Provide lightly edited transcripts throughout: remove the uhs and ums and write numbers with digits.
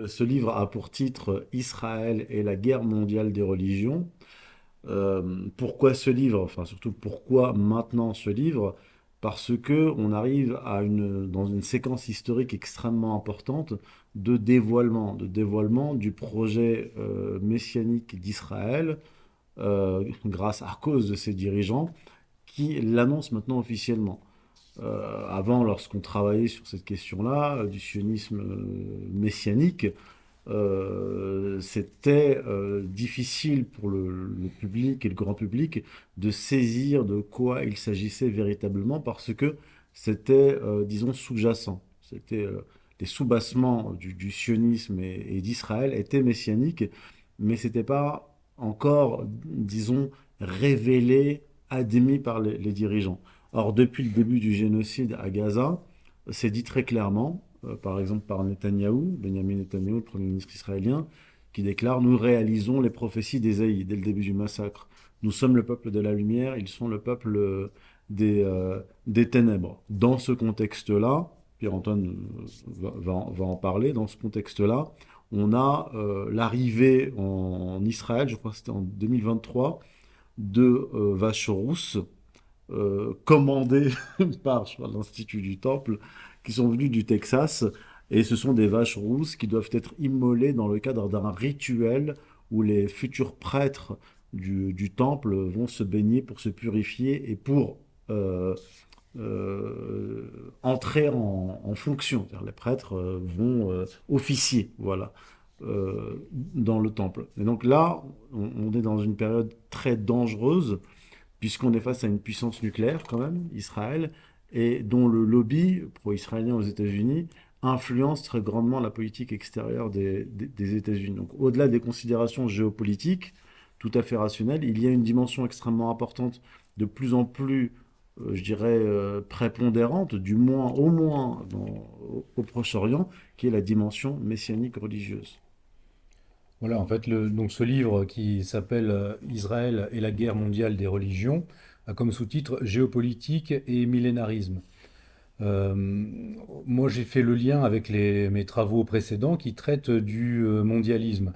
ce livre a pour titre Israël et la guerre mondiale des religions. Pourquoi ce livre? Enfin, surtout pourquoi maintenant ce livre? Parce que on arrive dans une séquence historique extrêmement importante de dévoilement du projet messianique d'Israël, grâce à cause de ses dirigeants qui l'annoncent maintenant officiellement. Avant, lorsqu'on travaillait sur cette question-là, du sionisme messianique, c'était difficile pour le public et le grand public de saisir de quoi il s'agissait véritablement parce que c'était, disons, sous-jacent. C'était les sous-bassements du sionisme et d'Israël étaient messianiques, mais c'était pas encore, disons, révélé, admis par les dirigeants. Or, depuis le début du génocide à Gaza, c'est dit très clairement, par exemple par Netanyahou, Benjamin Netanyahou, le Premier ministre israélien, qui déclare: Nous réalisons les prophéties d'Ésaïe dès le début du massacre. Nous sommes le peuple de la lumière, ils sont le peuple des ténèbres. Dans ce contexte-là, Pierre-Antoine va en parler, dans ce contexte-là, on a l'arrivée en Israël, je crois que c'était en 2023, de vaches rousses commandées par, je crois, l'Institut du Temple, qui sont venus du Texas, et ce sont des vaches rousses qui doivent être immolées dans le cadre d'un rituel où les futurs prêtres du temple vont se baigner pour se purifier et pour euh, entrer en fonction. C'est-à-dire les prêtres vont officier, voilà, dans le temple. Et donc là, on est dans une période très dangereuse puisqu'on est face à une puissance nucléaire quand même, Israël, et dont le lobby pro-israélien aux États-Unis influence très grandement la politique extérieure des États-Unis. Donc au-delà des considérations géopolitiques, tout à fait rationnelles, il y a une dimension extrêmement importante, de plus en plus, je dirais, prépondérante, du moins, au moins au Proche-Orient, qui est la dimension messianique religieuse. Voilà, en fait, donc ce livre qui s'appelle Israël et la guerre mondiale des religions a comme sous-titre Géopolitique et millénarisme. Euh, Moi, j'ai fait le lien avec mes travaux précédents qui traitent du mondialisme.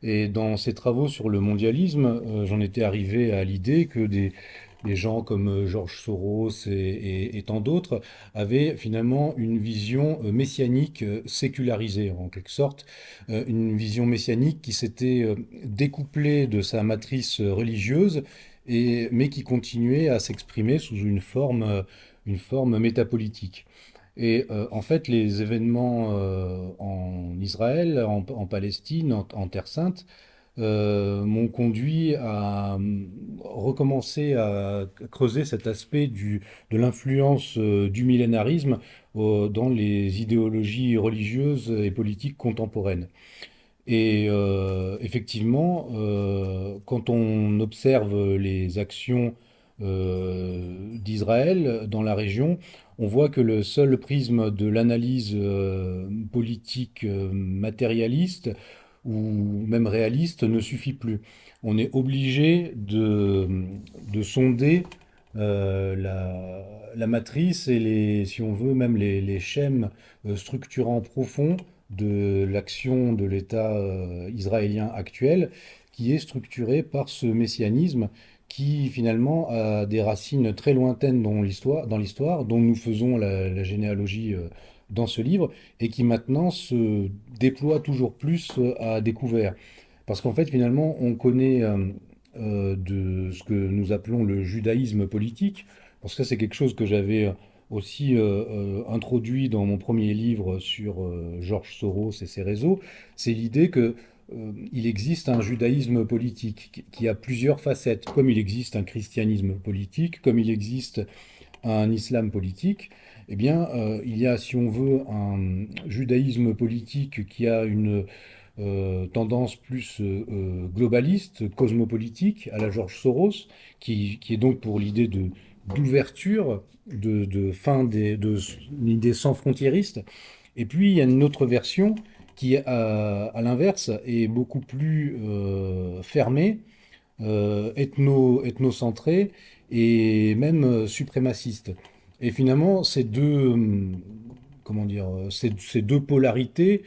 Et dans ces travaux sur le mondialisme, j'en étais arrivé à l'idée que des gens comme Georges Soros et tant d'autres avaient finalement une vision messianique sécularisée, en quelque sorte, une vision messianique qui s'était découplée de sa matrice religieuse, mais qui continuait à s'exprimer sous une forme métapolitique. Et en fait, les événements en Israël, en Palestine, en Terre Sainte, m'ont conduit à recommencer à creuser cet aspect de l'influence du millénarisme dans les idéologies religieuses et politiques contemporaines. Et effectivement, quand on observe les actions d'Israël dans la région, on voit que le seul prisme de l'analyse politique matérialiste ou même réaliste ne suffit plus. On est obligé de sonder la matrice et si on veut, même les schèmes structurants profonds de l'action de l'État israélien actuel, qui est structuré par ce messianisme qui finalement a des racines très lointaines dans l'histoire, dont nous faisons la généalogie dans ce livre, et qui maintenant se déploie toujours plus à découvert. Parce qu'en fait, finalement, on connaît de ce que nous appelons le judaïsme politique, parce que c'est quelque chose que j'avais aussi introduit dans mon premier livre sur Georges Soros et ses réseaux, c'est l'idée que il existe un judaïsme politique qui a plusieurs facettes, comme il existe un christianisme politique, comme il existe un islam politique. Eh bien, il y a, si on veut, un judaïsme politique qui a une tendance plus globaliste, cosmopolitique, à la George Soros, qui est donc pour l'idée d'ouverture, de fin une idée sans frontiériste. Et puis, il y a une autre version qui, à l'inverse, est beaucoup plus fermée, ethnocentrée et même suprémaciste. Et finalement, comment dire, ces deux polarités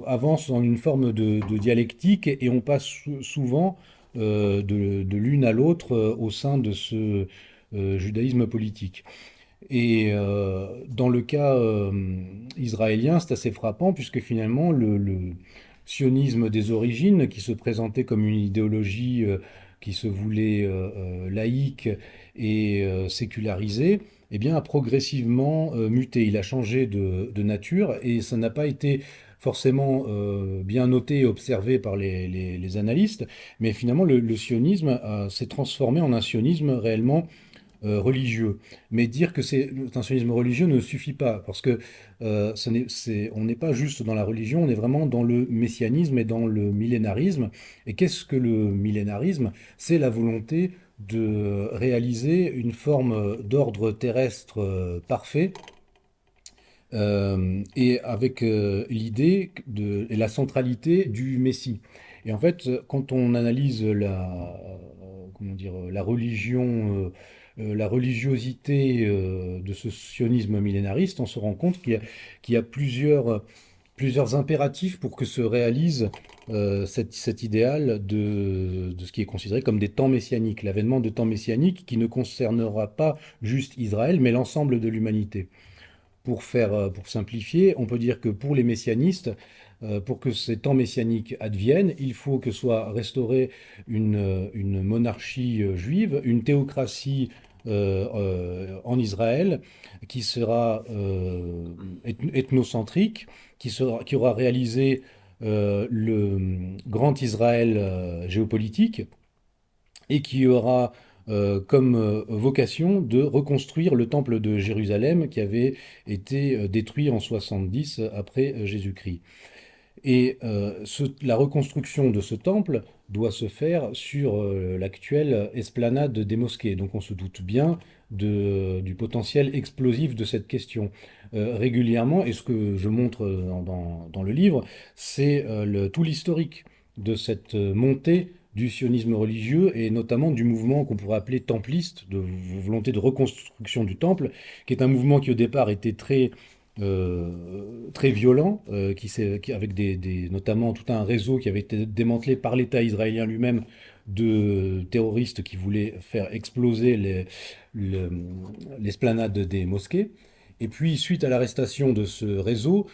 avance dans une forme de dialectique et on passe souvent de l'une à l'autre au sein de ce judaïsme politique. Et dans le cas israélien, c'est assez frappant puisque finalement le sionisme des origines, qui se présentait comme une idéologie qui se voulait laïque et sécularisée, eh bien, a progressivement muté. Il a changé de nature et ça n'a pas été forcément bien noté et observé par les analystes, mais finalement le sionisme s'est transformé en un sionisme réellement religieux. Mais dire que c'est un sionisme religieux ne suffit pas, parce que on n'est pas juste dans la religion, on est vraiment dans le messianisme et dans le millénarisme. Et qu'est-ce que le millénarisme? C'est la volonté de réaliser une forme d'ordre terrestre parfait, et avec l'idée et la centralité du Messie. Et en fait, quand on analyse comment dire, la religiosité de ce sionisme millénariste, on se rend compte qu'il y a plusieurs impératifs pour que se réalise cet idéal de ce qui est considéré comme des temps messianiques, l'avènement de temps messianiques qui ne concernera pas juste Israël, mais l'ensemble de l'humanité. Pour simplifier, on peut dire que pour les messianistes, pour que ces temps messianiques adviennent, il faut que soit restaurée une monarchie juive, une théocratie en Israël qui sera ethnocentrique, qui aura réalisé le grand Israël géopolitique et qui aura comme vocation de reconstruire le temple de Jérusalem qui avait été détruit en 70 après Jésus-Christ. Et la reconstruction de ce temple doit se faire sur l'actuelle esplanade des mosquées. Donc on se doute bien du potentiel explosif de cette question. Régulièrement, et ce que je montre dans le livre, c'est tout l'historique de cette montée du sionisme religieux et notamment du mouvement qu'on pourrait appeler templiste, de volonté de reconstruction du temple, qui est un mouvement qui au départ était très violent, avec notamment tout un réseau qui avait été démantelé par l'État israélien lui-même de terroristes qui voulaient faire exploser le- l'esplanade des mosquées. Et puis, suite à l'arrestation de ce réseau,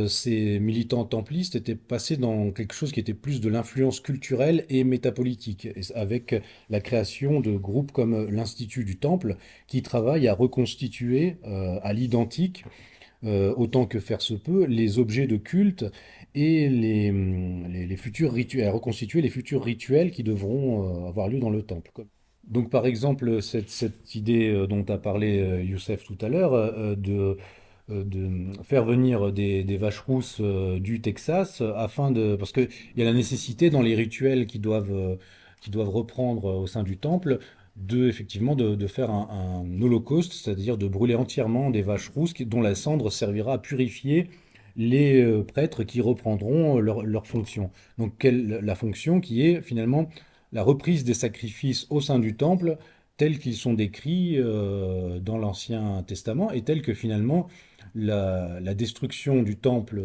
ces militants templistes étaient passés dans quelque chose qui était plus de l'influence culturelle et métapolitique, avec la création de groupes comme l'Institut du Temple, qui travaillent à reconstituer à l'identique autant que faire se peut, les objets de culte et les futurs rituels, à reconstituer les futurs rituels qui devront avoir lieu dans le temple. Donc, par exemple, cette idée dont a parlé Youssef tout à l'heure, de faire venir des vaches rousses du Texas parce qu'il y a la nécessité dans les rituels qui doivent reprendre au sein du temple effectivement de faire un holocauste, c'est-à-dire de brûler entièrement des vaches rousses dont la cendre servira à purifier les prêtres qui reprendront leur fonction. Donc la fonction qui est finalement la reprise des sacrifices au sein du temple tels qu'ils sont décrits dans l'Ancien Testament et tels que finalement la destruction du temple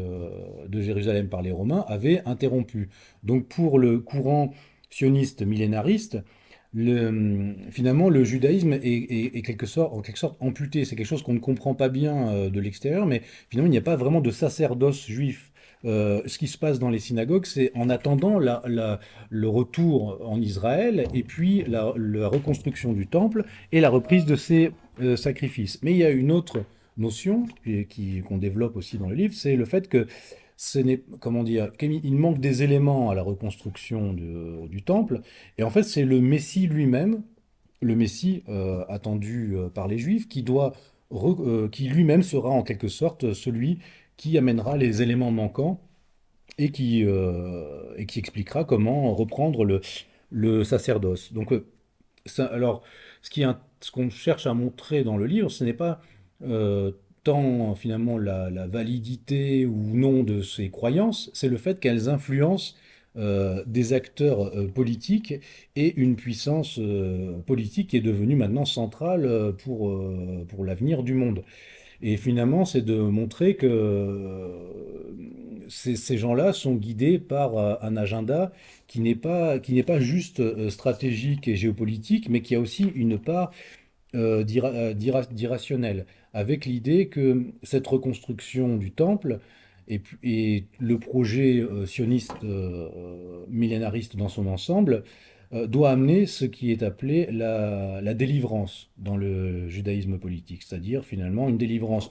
de Jérusalem par les Romains avait interrompu. Donc pour le courant sioniste millénariste, finalement, le judaïsme est en quelque sorte amputé. C'est quelque chose qu'on ne comprend pas bien de l'extérieur, mais finalement, il n'y a pas vraiment de sacerdoce juif. Ce qui se passe dans les synagogues, c'est en attendant le retour en Israël et puis la reconstruction du temple et la reprise de ces sacrifices. Mais il y a une autre notion qu'on développe aussi dans le livre, c'est le fait que comment dire, qu'il manque des éléments à la reconstruction du temple, et en fait c'est le Messie lui-même, le Messie attendu par les Juifs, qui lui-même sera en quelque sorte celui qui amènera les éléments manquants et qui expliquera comment reprendre le sacerdoce. Donc alors, ce qu'on cherche à montrer dans le livre, ce n'est pas euh, tant finalement la validité ou non de ces croyances, c'est le fait qu'elles influencent des acteurs politiques et une puissance politique qui est devenue maintenant centrale pour l'avenir du monde. Et finalement, c'est de montrer que ces gens-là sont guidés par un agenda qui n'est pas juste stratégique et géopolitique, mais qui a aussi une part d'irrationnel, avec l'idée que cette reconstruction du temple et le projet sioniste millénariste dans son ensemble doit amener ce qui est appelé la délivrance dans le judaïsme politique, c'est-à-dire finalement une délivrance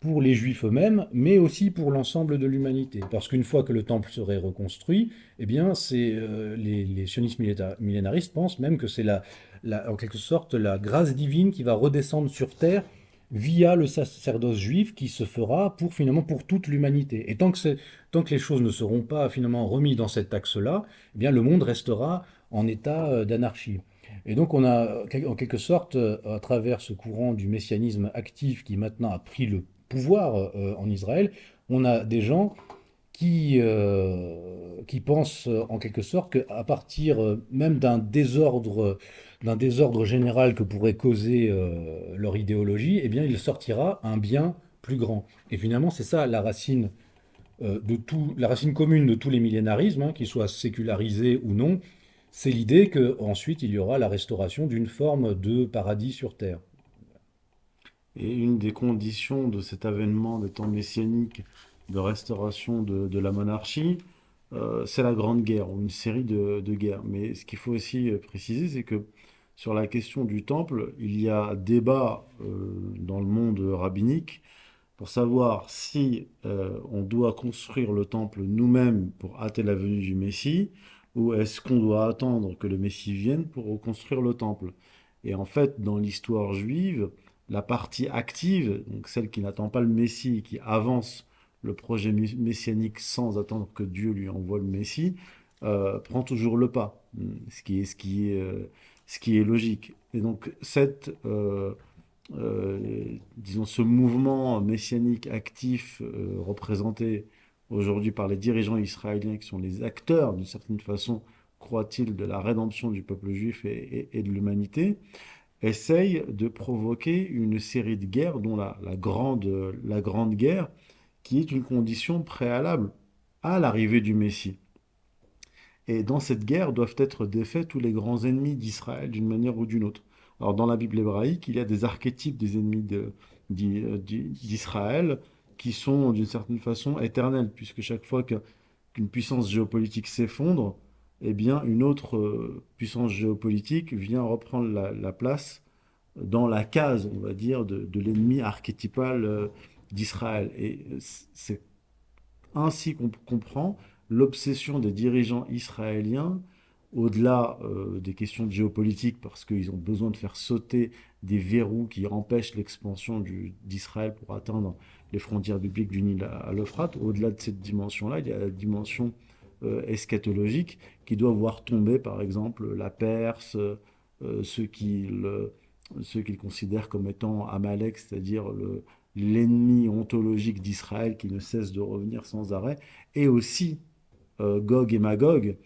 pour les Juifs eux-mêmes, mais aussi pour l'ensemble de l'humanité. Parce qu'une fois que le temple serait reconstruit, eh bien, les sionistes millénaristes pensent même que c'est en quelque sorte la grâce divine qui va redescendre sur terre via le sacerdoce juif qui se fera finalement pour toute l'humanité. Et tant que les choses ne seront pas finalement remises dans cet axe-là, eh bien, le monde restera en état d'anarchie. Et donc on a en quelque sorte, à travers ce courant du messianisme actif qui maintenant a pris le pouvoir en Israël, on a des gens qui pensent en quelque sorte qu'à partir même d'un désordre général que pourrait causer leur idéologie, eh bien il sortira un bien plus grand. Et finalement, c'est ça la racine commune de tous les millénarismes, hein, qu'ils soient sécularisés ou non, c'est l'idée qu'ensuite il y aura la restauration d'une forme de paradis sur terre. Et une des conditions de cet avènement des temps messianiques de restauration de la monarchie, c'est la Grande Guerre, ou une série de guerres. Mais ce qu'il faut aussi préciser, c'est que sur la question du temple, il y a débat dans le monde rabbinique pour savoir si on doit construire le temple nous-mêmes pour hâter la venue du Messie, ou est-ce qu'on doit attendre que le Messie vienne pour reconstruire le temple. Et en fait, dans l'histoire juive, la partie active, donc celle qui n'attend pas le Messie, qui avance le projet messianique sans attendre que Dieu lui envoie le Messie, prend toujours le pas, ce qui est logique. Et donc disons, ce mouvement messianique actif représenté aujourd'hui par les dirigeants israéliens qui sont les acteurs, d'une certaine façon, croient-ils, de la rédemption du peuple juif et de l'humanité, essaye de provoquer une série de guerres, dont la grande guerre, qui est une condition préalable à l'arrivée du Messie. Et dans cette guerre doivent être défaits tous les grands ennemis d'Israël d'une manière ou d'une autre. Alors dans la Bible hébraïque, il y a des archétypes des ennemis d'Israël qui sont d'une certaine façon éternels, puisque chaque fois qu'une puissance géopolitique s'effondre, eh bien une autre puissance géopolitique vient reprendre la place dans la case, on va dire, de l'ennemi archétypal d'Israël. Et c'est ainsi qu'on comprend l'obsession des dirigeants israéliens, au-delà des questions de géopolitique, parce qu'ils ont besoin de faire sauter des verrous qui empêchent l'expansion d'Israël pour atteindre les frontières bibliques du Nil à l'Euphrate. Au-delà de cette dimension-là, il y a la dimension eschatologique qui doit voir tomber, par exemple, la Perse, ceux qu'ils considèrent comme étant Amalek, c'est-à-dire l'ennemi ontologique d'Israël qui ne cesse de revenir sans arrêt, et aussi Gog et Magog.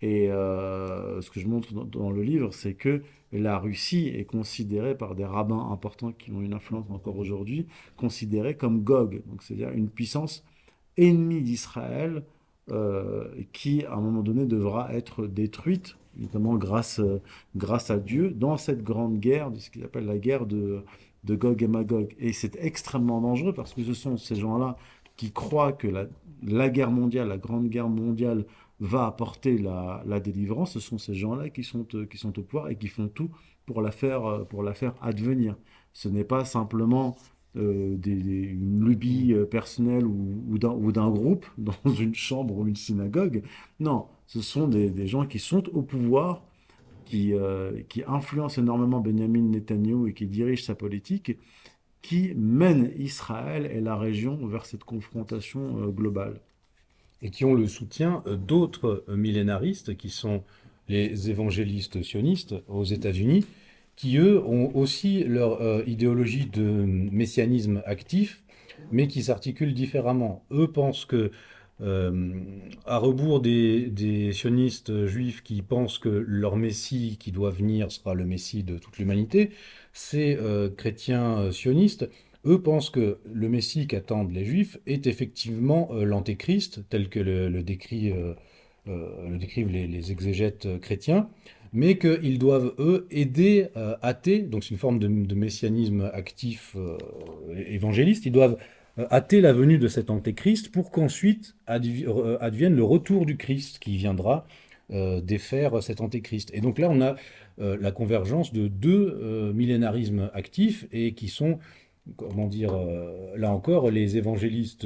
Et ce que je montre dans le livre, c'est que la Russie est considérée par des rabbins importants qui ont une influence encore aujourd'hui, considérée comme Gog, donc c'est-à-dire une puissance ennemie d'Israël qui, à un moment donné, devra être détruite, notamment grâce à Dieu, dans cette grande guerre, de ce qu'ils appellent la guerre de Gog et Magog. Et c'est extrêmement dangereux parce que ce sont ces gens-là qui croient que la guerre mondiale, la grande guerre mondiale, va apporter la délivrance. Ce sont ces gens-là qui sont au pouvoir et qui font tout pour la faire advenir. Ce n'est pas simplement une lubie personnelle ou d'un groupe dans une chambre ou une synagogue. Non, ce sont des gens qui sont au pouvoir, qui influencent énormément Benjamin Netanyahou et qui dirigent sa politique, qui mènent Israël et la région vers cette confrontation globale. Et qui ont le soutien d'autres millénaristes qui sont les évangélistes sionistes aux États-Unis, qui eux ont aussi leur idéologie de messianisme actif, mais qui s'articule différemment. Eux pensent que, euh, à rebours des sionistes juifs qui pensent que leur messie qui doit venir sera le messie de toute l'humanité, ces chrétiens sionistes eux pensent que le Messie qu'attendent les Juifs est effectivement l'Antéchrist, tel que le décrivent les exégètes chrétiens, mais qu'ils doivent, eux, aider athées, donc c'est une forme de messianisme actif évangéliste, ils doivent hâter la venue de cet Antéchrist pour qu'ensuite advienne le retour du Christ qui viendra défaire cet Antéchrist. Et donc là, on a la convergence de deux millénarismes actifs et qui sont, comment dire, là encore, les évangélistes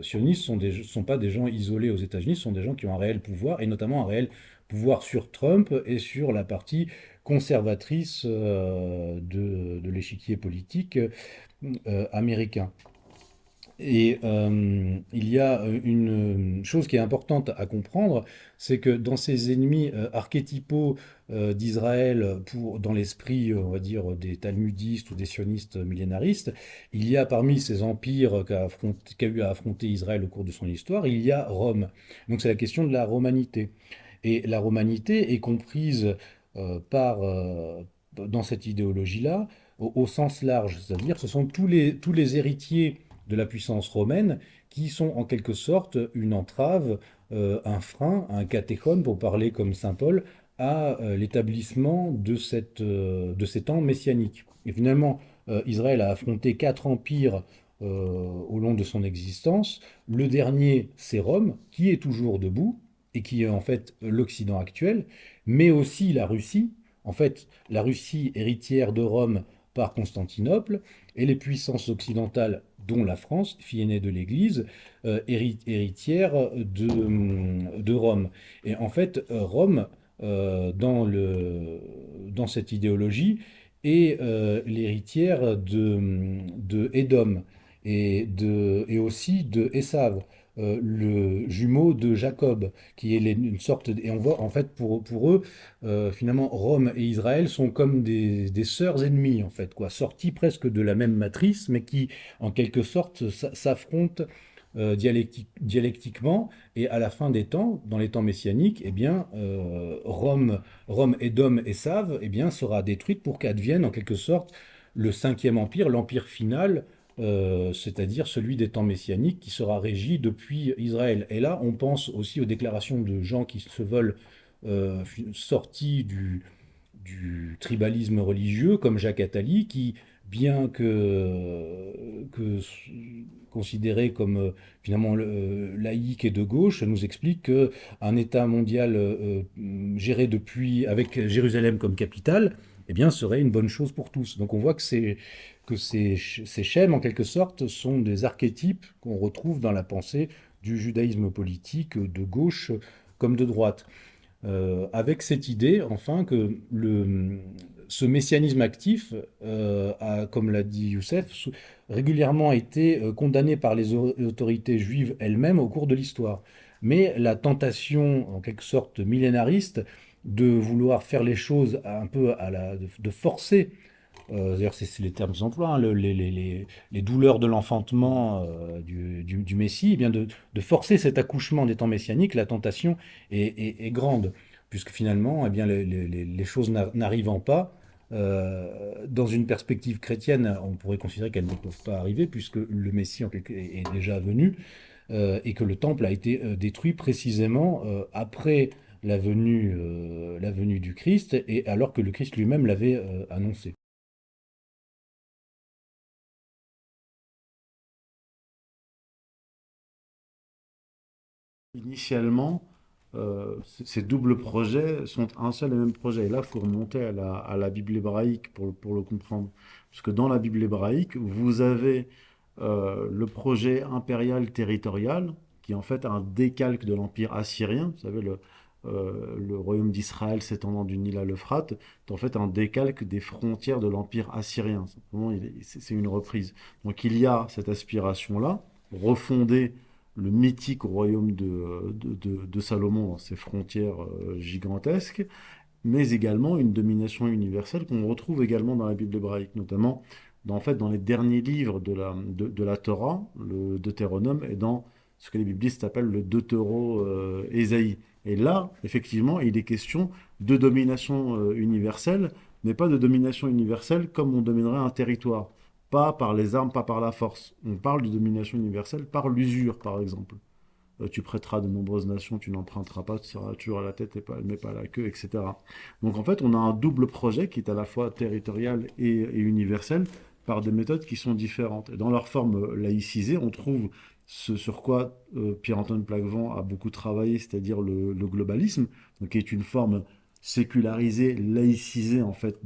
sionistes sont pas des gens isolés aux États-Unis, ce sont des gens qui ont un réel pouvoir, et notamment un réel pouvoir sur Trump et sur la partie conservatrice de l'échiquier politique américain. Et il y a une chose qui est importante à comprendre, c'est que dans ces ennemis archétypaux d'Israël, dans l'esprit, on va dire, des talmudistes ou des sionistes millénaristes, il y a parmi ces empires qu'a eu à affronter Israël au cours de son histoire, il y a Rome. Donc c'est la question de la romanité. Et la romanité est comprise dans cette idéologie-là au sens large, c'est-à-dire ce sont tous les héritiers de la puissance romaine qui sont en quelque sorte une entrave, un frein, un catéchone, pour parler comme saint Paul, à l'établissement de ces temps messianiques. Et finalement, Israël a affronté quatre empires au long de son existence. Le dernier, c'est Rome, qui est toujours debout et qui est en fait l'Occident actuel, mais aussi la Russie. En fait, la Russie héritière de Rome par Constantinople, et les puissances occidentales, dont la France, fille aînée de l'Église, héritière de Rome. Et en fait, Rome, dans cette idéologie, est l'héritière de Édom et aussi de Ésav, le jumeau de Jacob, qui est une sorte. Et on voit, en fait, pour eux, finalement, Rome et Israël sont comme des sœurs ennemies, en fait, quoi, sorties presque de la même matrice, mais qui, en quelque sorte, s'affrontent dialectiquement, et à la fin des temps, dans les temps messianiques, eh bien, Rome, Édom et Save, eh bien, sera détruite pour qu'advienne, en quelque sorte, le cinquième empire, l'empire final, c'est-à-dire celui des temps messianiques qui sera régi depuis Israël. Et là, on pense aussi aux déclarations de gens qui se veulent sortis du tribalisme religieux, comme Jacques Attali, qui, bien que considéré comme finalement laïque et de gauche, nous explique qu'un État mondial géré avec Jérusalem comme capitale, eh bien, serait une bonne chose pour tous. Donc on voit que ces schèmes, en quelque sorte, sont des archétypes qu'on retrouve dans la pensée du judaïsme politique de gauche comme de droite. Avec cette idée, enfin, que ce messianisme actif a, comme l'a dit Youssef, régulièrement été condamné par les autorités juives elles-mêmes au cours de l'histoire. Mais la tentation, en quelque sorte millénariste, de vouloir faire les choses un peu de forcer, d'ailleurs c'est les termes qu'ils emploient, hein, les douleurs de l'enfantement du Messie, eh bien de forcer cet accouchement des temps messianiques, la tentation est grande, puisque finalement, eh bien, les choses n'arrivant pas, dans une perspective chrétienne, on pourrait considérer qu'elles ne peuvent pas arriver, puisque le Messie est déjà venu, et que le temple a été détruit précisément après la venue du Christ, et alors que le Christ lui-même l'avait annoncé. Initialement, ces doubles projets sont un seul et même projet. Et là, il faut remonter à la Bible hébraïque pour le comprendre. Parce que dans la Bible hébraïque, vous avez le projet impérial territorial, qui est en fait un décalque de l'empire assyrien. Vous savez, le royaume d'Israël s'étendant du Nil à l'Euphrate, est en fait un décalque des frontières de l'empire assyrien. Simplement, c'est une reprise. Donc il y a cette aspiration-là, refonder le mythique royaume de Salomon dans ses frontières gigantesques, mais également une domination universelle qu'on retrouve également dans la Bible hébraïque, notamment en fait, dans les derniers livres de la Torah, le Deutéronome, et dans ce que les biblistes appellent le Deutéro-Ésaïe. Et là, effectivement, il est question de domination universelle, mais pas de domination universelle comme on dominerait un territoire. pas par les armes, pas par la force. On parle de domination universelle par l'usure, par exemple. Tu prêteras de nombreuses nations, tu n'emprunteras pas, tu seras toujours à la tête et pas, mais pas à la queue, etc. Donc en fait, on a un double projet qui est à la fois territorial et universel par des méthodes qui sont différentes. Et dans leur forme laïcisée, on trouve ce sur quoi Pierre-Antoine Plaquevent a beaucoup travaillé, c'est-à-dire le globalisme, donc qui est une forme sécularisée, laïcisée en fait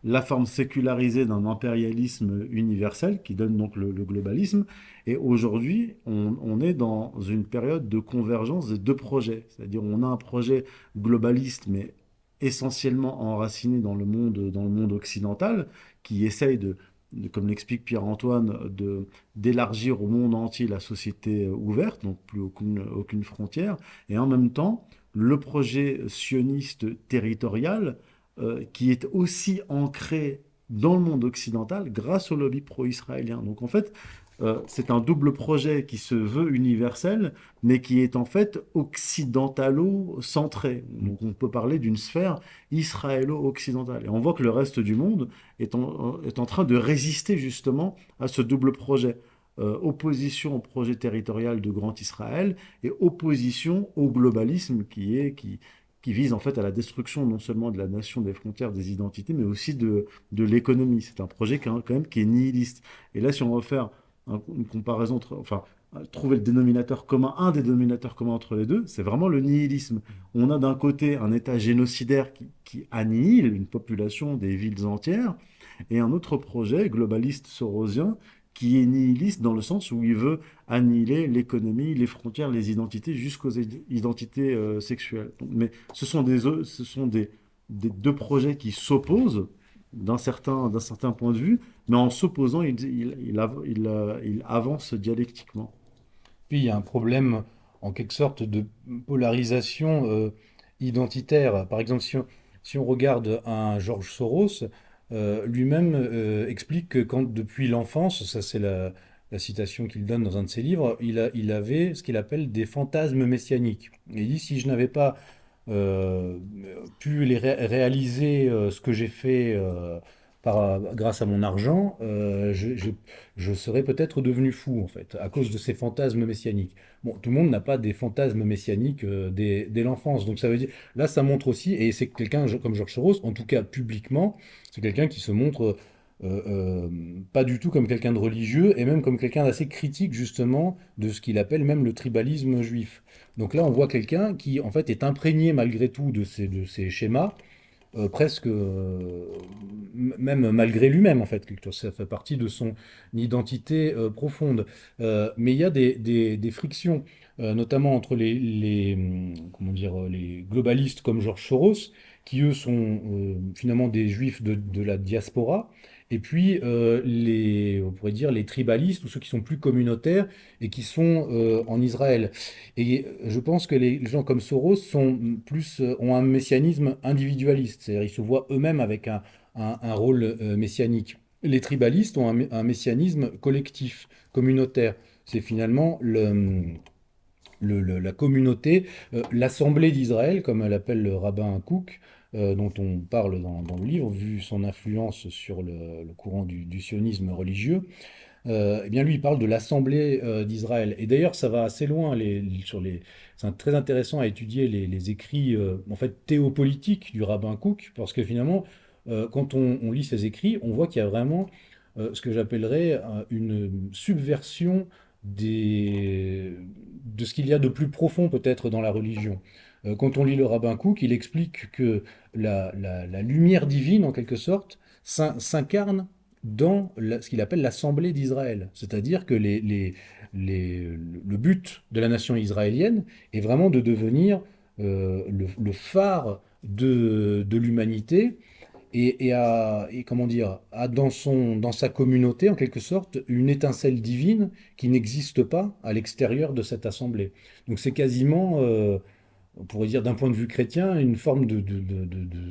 la forme sécularisée d'un impérialisme universel qui donne donc le globalisme. Et aujourd'hui, on est dans une période de convergence des deux projets. C'est-à-dire on a un projet globaliste, mais essentiellement enraciné dans le monde occidental, qui essaye comme l'explique Pierre-Antoine, d'élargir au monde entier la société ouverte, donc plus aucune frontière. Et en même temps, le projet sioniste territorial qui est aussi ancré dans le monde occidental grâce au lobby pro-israélien. Donc en fait, c'est un double projet qui se veut universel, mais qui est en fait occidentalo-centré. Donc on peut parler d'une sphère israélo-occidentale. Et on voit que le reste du monde est en train de résister justement à ce double projet. Opposition au projet territorial de Grand Israël et opposition au globalisme qui vise en fait à la destruction non seulement de la nation, des frontières, des identités, mais aussi de l'économie. C'est un projet quand même qui est nihiliste. Et là, si on va faire une comparaison, enfin, trouver le dénominateur commun, un des dénominateurs communs entre les deux, c'est vraiment le nihilisme. On a d'un côté un État génocidaire qui annihile une population, des villes entières, et un autre projet globaliste sorosien qui est nihiliste dans le sens où il veut annihiler l'économie, les frontières, les identités jusqu'aux identités sexuelles. Mais ce sont des deux projets qui s'opposent d'un certain point de vue, mais en s'opposant, il avance dialectiquement. Puis il y a un problème en quelque sorte de polarisation identitaire. Par exemple, si on regarde un George Soros, lui-même explique que quand depuis l'enfance, ça c'est la citation qu'il donne dans un de ses livres, il avait ce qu'il appelle des fantasmes messianiques. Et il dit, si je n'avais pas euh, pu réaliser ce que j'ai fait grâce à mon argent, je serais peut-être devenu fou, en fait, à cause de ces fantasmes messianiques. Bon, tout le monde n'a pas des fantasmes messianiques dès l'enfance. Donc ça veut dire, là, ça montre aussi, et c'est quelqu'un comme Georges Soros, en tout cas publiquement, c'est quelqu'un qui se montre pas du tout comme quelqu'un de religieux, et même comme quelqu'un d'assez critique, justement, de ce qu'il appelle même le tribalisme juif. Donc là, on voit quelqu'un qui, en fait, est imprégné malgré tout de ces schémas, presque même malgré lui-même, en fait. Ça fait partie de son identité profonde. Mais il y a des frictions, notamment entre comment dire, les globalistes comme George Soros, qui eux sont finalement des juifs de la diaspora, et puis on pourrait dire les tribalistes, ou ceux qui sont plus communautaires et qui sont en Israël. Et je pense que les gens comme Soros ont un messianisme individualiste, c'est-à-dire ils se voient eux-mêmes avec un rôle messianique. Les tribalistes ont un messianisme collectif, communautaire. C'est finalement la communauté, l'Assemblée d'Israël, comme l'appelle le rabbin Kook, dont on parle dans le livre, vu son influence sur le courant du sionisme religieux. Eh bien, lui, il parle de l'Assemblée d'Israël. Et d'ailleurs, ça va assez loin c'est très intéressant à étudier les écrits en fait théopolitiques du rabbin Kook, parce que finalement, quand on lit ses écrits, on voit qu'il y a vraiment ce que j'appellerais une subversion de ce qu'il y a de plus profond peut-être dans la religion. Quand on lit le rabbin Kook, il explique que la lumière divine, en quelque sorte, s'incarne dans ce qu'il appelle l'Assemblée d'Israël. C'est-à-dire que le but de la nation israélienne est vraiment de devenir le phare de l'humanité et comment dire, a dans sa communauté, en quelque sorte, une étincelle divine qui n'existe pas à l'extérieur de cette assemblée. Donc c'est quasiment, on pourrait dire d'un point de vue chrétien, une forme de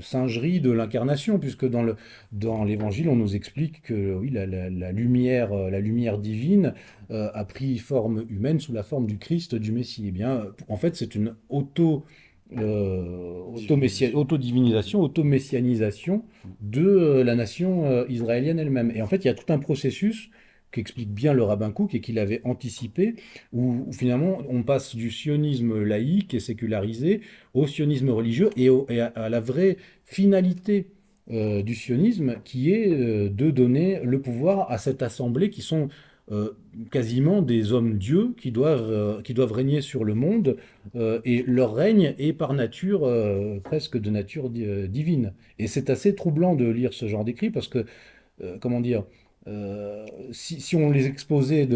singerie de l'incarnation, puisque dans l'Évangile, on nous explique que oui, la lumière divine a pris forme humaine sous la forme du Christ, du Messie. Eh bien, en fait, c'est une Divinisation. autodivinisation, automessianisation Mm. de la nation israélienne elle-même. Et en fait, il y a tout un processus qu'explique bien le rabbin Kook et qu'il avait anticipé, où finalement on passe du sionisme laïque et sécularisé au sionisme religieux et à la vraie finalité du sionisme qui est de donner le pouvoir à cette assemblée qui sont euh, quasiment des hommes-dieux qui doivent régner sur le monde et leur règne est par nature presque de nature divine. Et c'est assez troublant de lire ce genre d'écrit parce que, comment dire, si on les exposait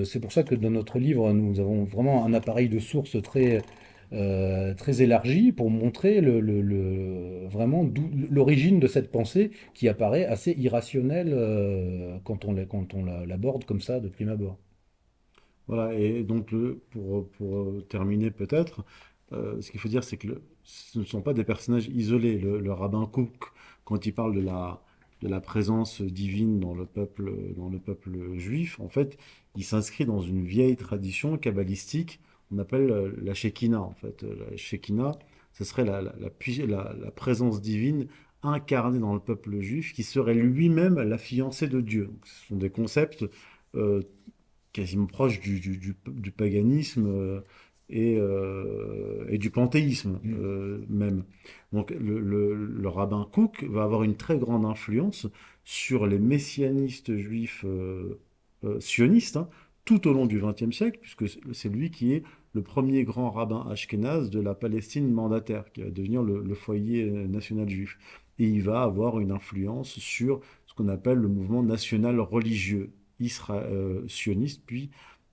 c'est pour ça que dans notre livre, nous avons vraiment un appareil de source très élargi pour montrer vraiment l'origine de cette pensée qui apparaît assez irrationnelle quand on l'aborde comme ça de prime abord. Voilà, et donc pour terminer peut-être, ce qu'il faut dire, c'est que ce ne sont pas des personnages isolés. Le rabbin Kook, quand il parle de la présence divine dans le peuple juif, en fait, il s'inscrit dans une vieille tradition kabbalistique, on appelle la Shekinah, en fait. La Shekinah, ce serait la présence divine incarnée dans le peuple juif, qui serait lui-même la fiancée de Dieu. Donc, ce sont des concepts euh, quasiment proche du paganisme et du panthéisme Mm. même. Donc le rabbin Kook va avoir une très grande influence sur les messianistes juifs sionistes tout au long du XXe siècle, puisque c'est lui qui est le premier grand rabbin ashkénaze de la Palestine mandataire, qui va devenir le foyer national juif. Et il va avoir une influence sur ce qu'on appelle le mouvement national religieux sioniste, puis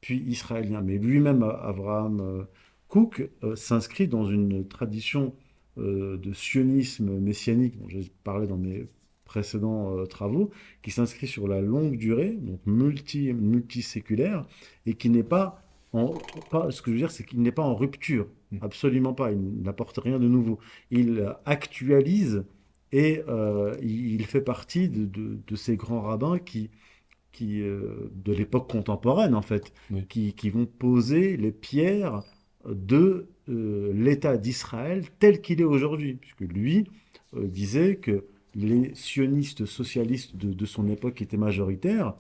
israélien. Mais lui-même, Abraham Kook, s'inscrit dans une tradition de sionisme messianique dont j'ai parlé dans mes précédents travaux, qui s'inscrit sur la longue durée, donc multiséculaire, et qui n'est pas ce que je veux dire, c'est qu'il n'est pas en rupture, Mm. absolument pas, il n'apporte rien de nouveau. Il actualise et il fait partie de ces grands rabbins de l'époque contemporaine, en fait, Oui. qui vont poser les pierres de l'État d'Israël tel qu'il est aujourd'hui. Puisque lui disait que les sionistes socialistes de son époque, qui étaient majoritaires,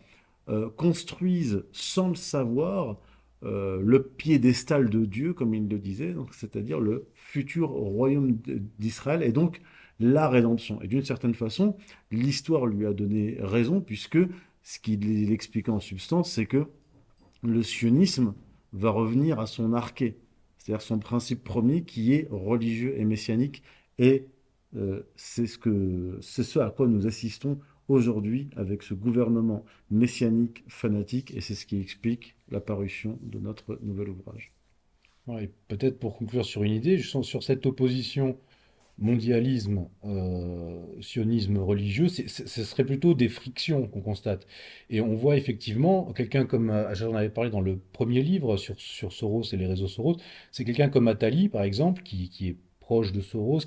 construisent sans le savoir le piédestal de Dieu, comme il le disait, donc c'est-à-dire le futur royaume d'Israël, et donc la rédemption. Et d'une certaine façon, l'histoire lui a donné raison, puisque ce qu'il expliquait en substance, c'est que le sionisme va revenir à son arché, c'est-à-dire son principe premier qui est religieux et messianique, et c'est ce à quoi nous assistons aujourd'hui avec ce gouvernement messianique fanatique, et c'est ce qui explique l'apparition de notre nouvel ouvrage. Ouais, et peut-être pour conclure sur une idée, je sens sur cette opposition mondialisme, sionisme religieux, ce serait plutôt des frictions qu'on constate. Et on voit effectivement quelqu'un comme, j'en avais parlé dans le premier livre sur Soros et les réseaux Soros, c'est quelqu'un comme Attali, par exemple, qui est proche de Soros,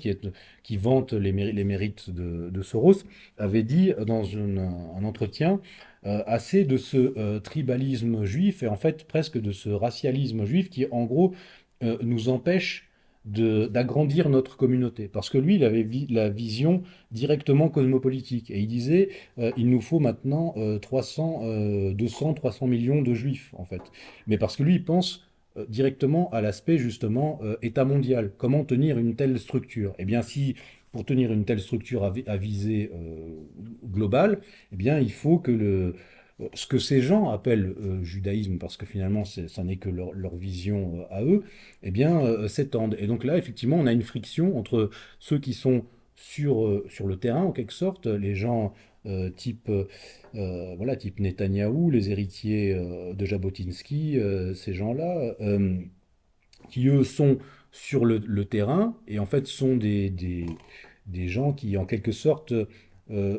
qui vante les mérites de Soros, avait dit dans un entretien assez de ce tribalisme juif et en fait presque de ce racialisme juif qui en gros nous empêche d'agrandir notre communauté. Parce que lui, il avait la vision directement cosmopolitique. Et il disait, il nous faut maintenant 200, 300 millions de juifs, en fait. Mais parce que lui, il pense directement à l'aspect, justement, État mondial. Comment tenir une telle structure? Eh bien, si, pour tenir une telle structure à visée globale, eh bien, il faut que ce que ces gens appellent judaïsme, parce que finalement, ça n'est que leur vision à eux, eh bien, s'étendent. Et donc là, effectivement, on a une friction entre ceux qui sont sur le terrain, en quelque sorte, les gens voilà, type Netanyahou, les héritiers de Jabotinsky, ces gens-là, qui eux sont sur le terrain et en fait sont des gens qui en quelque sorte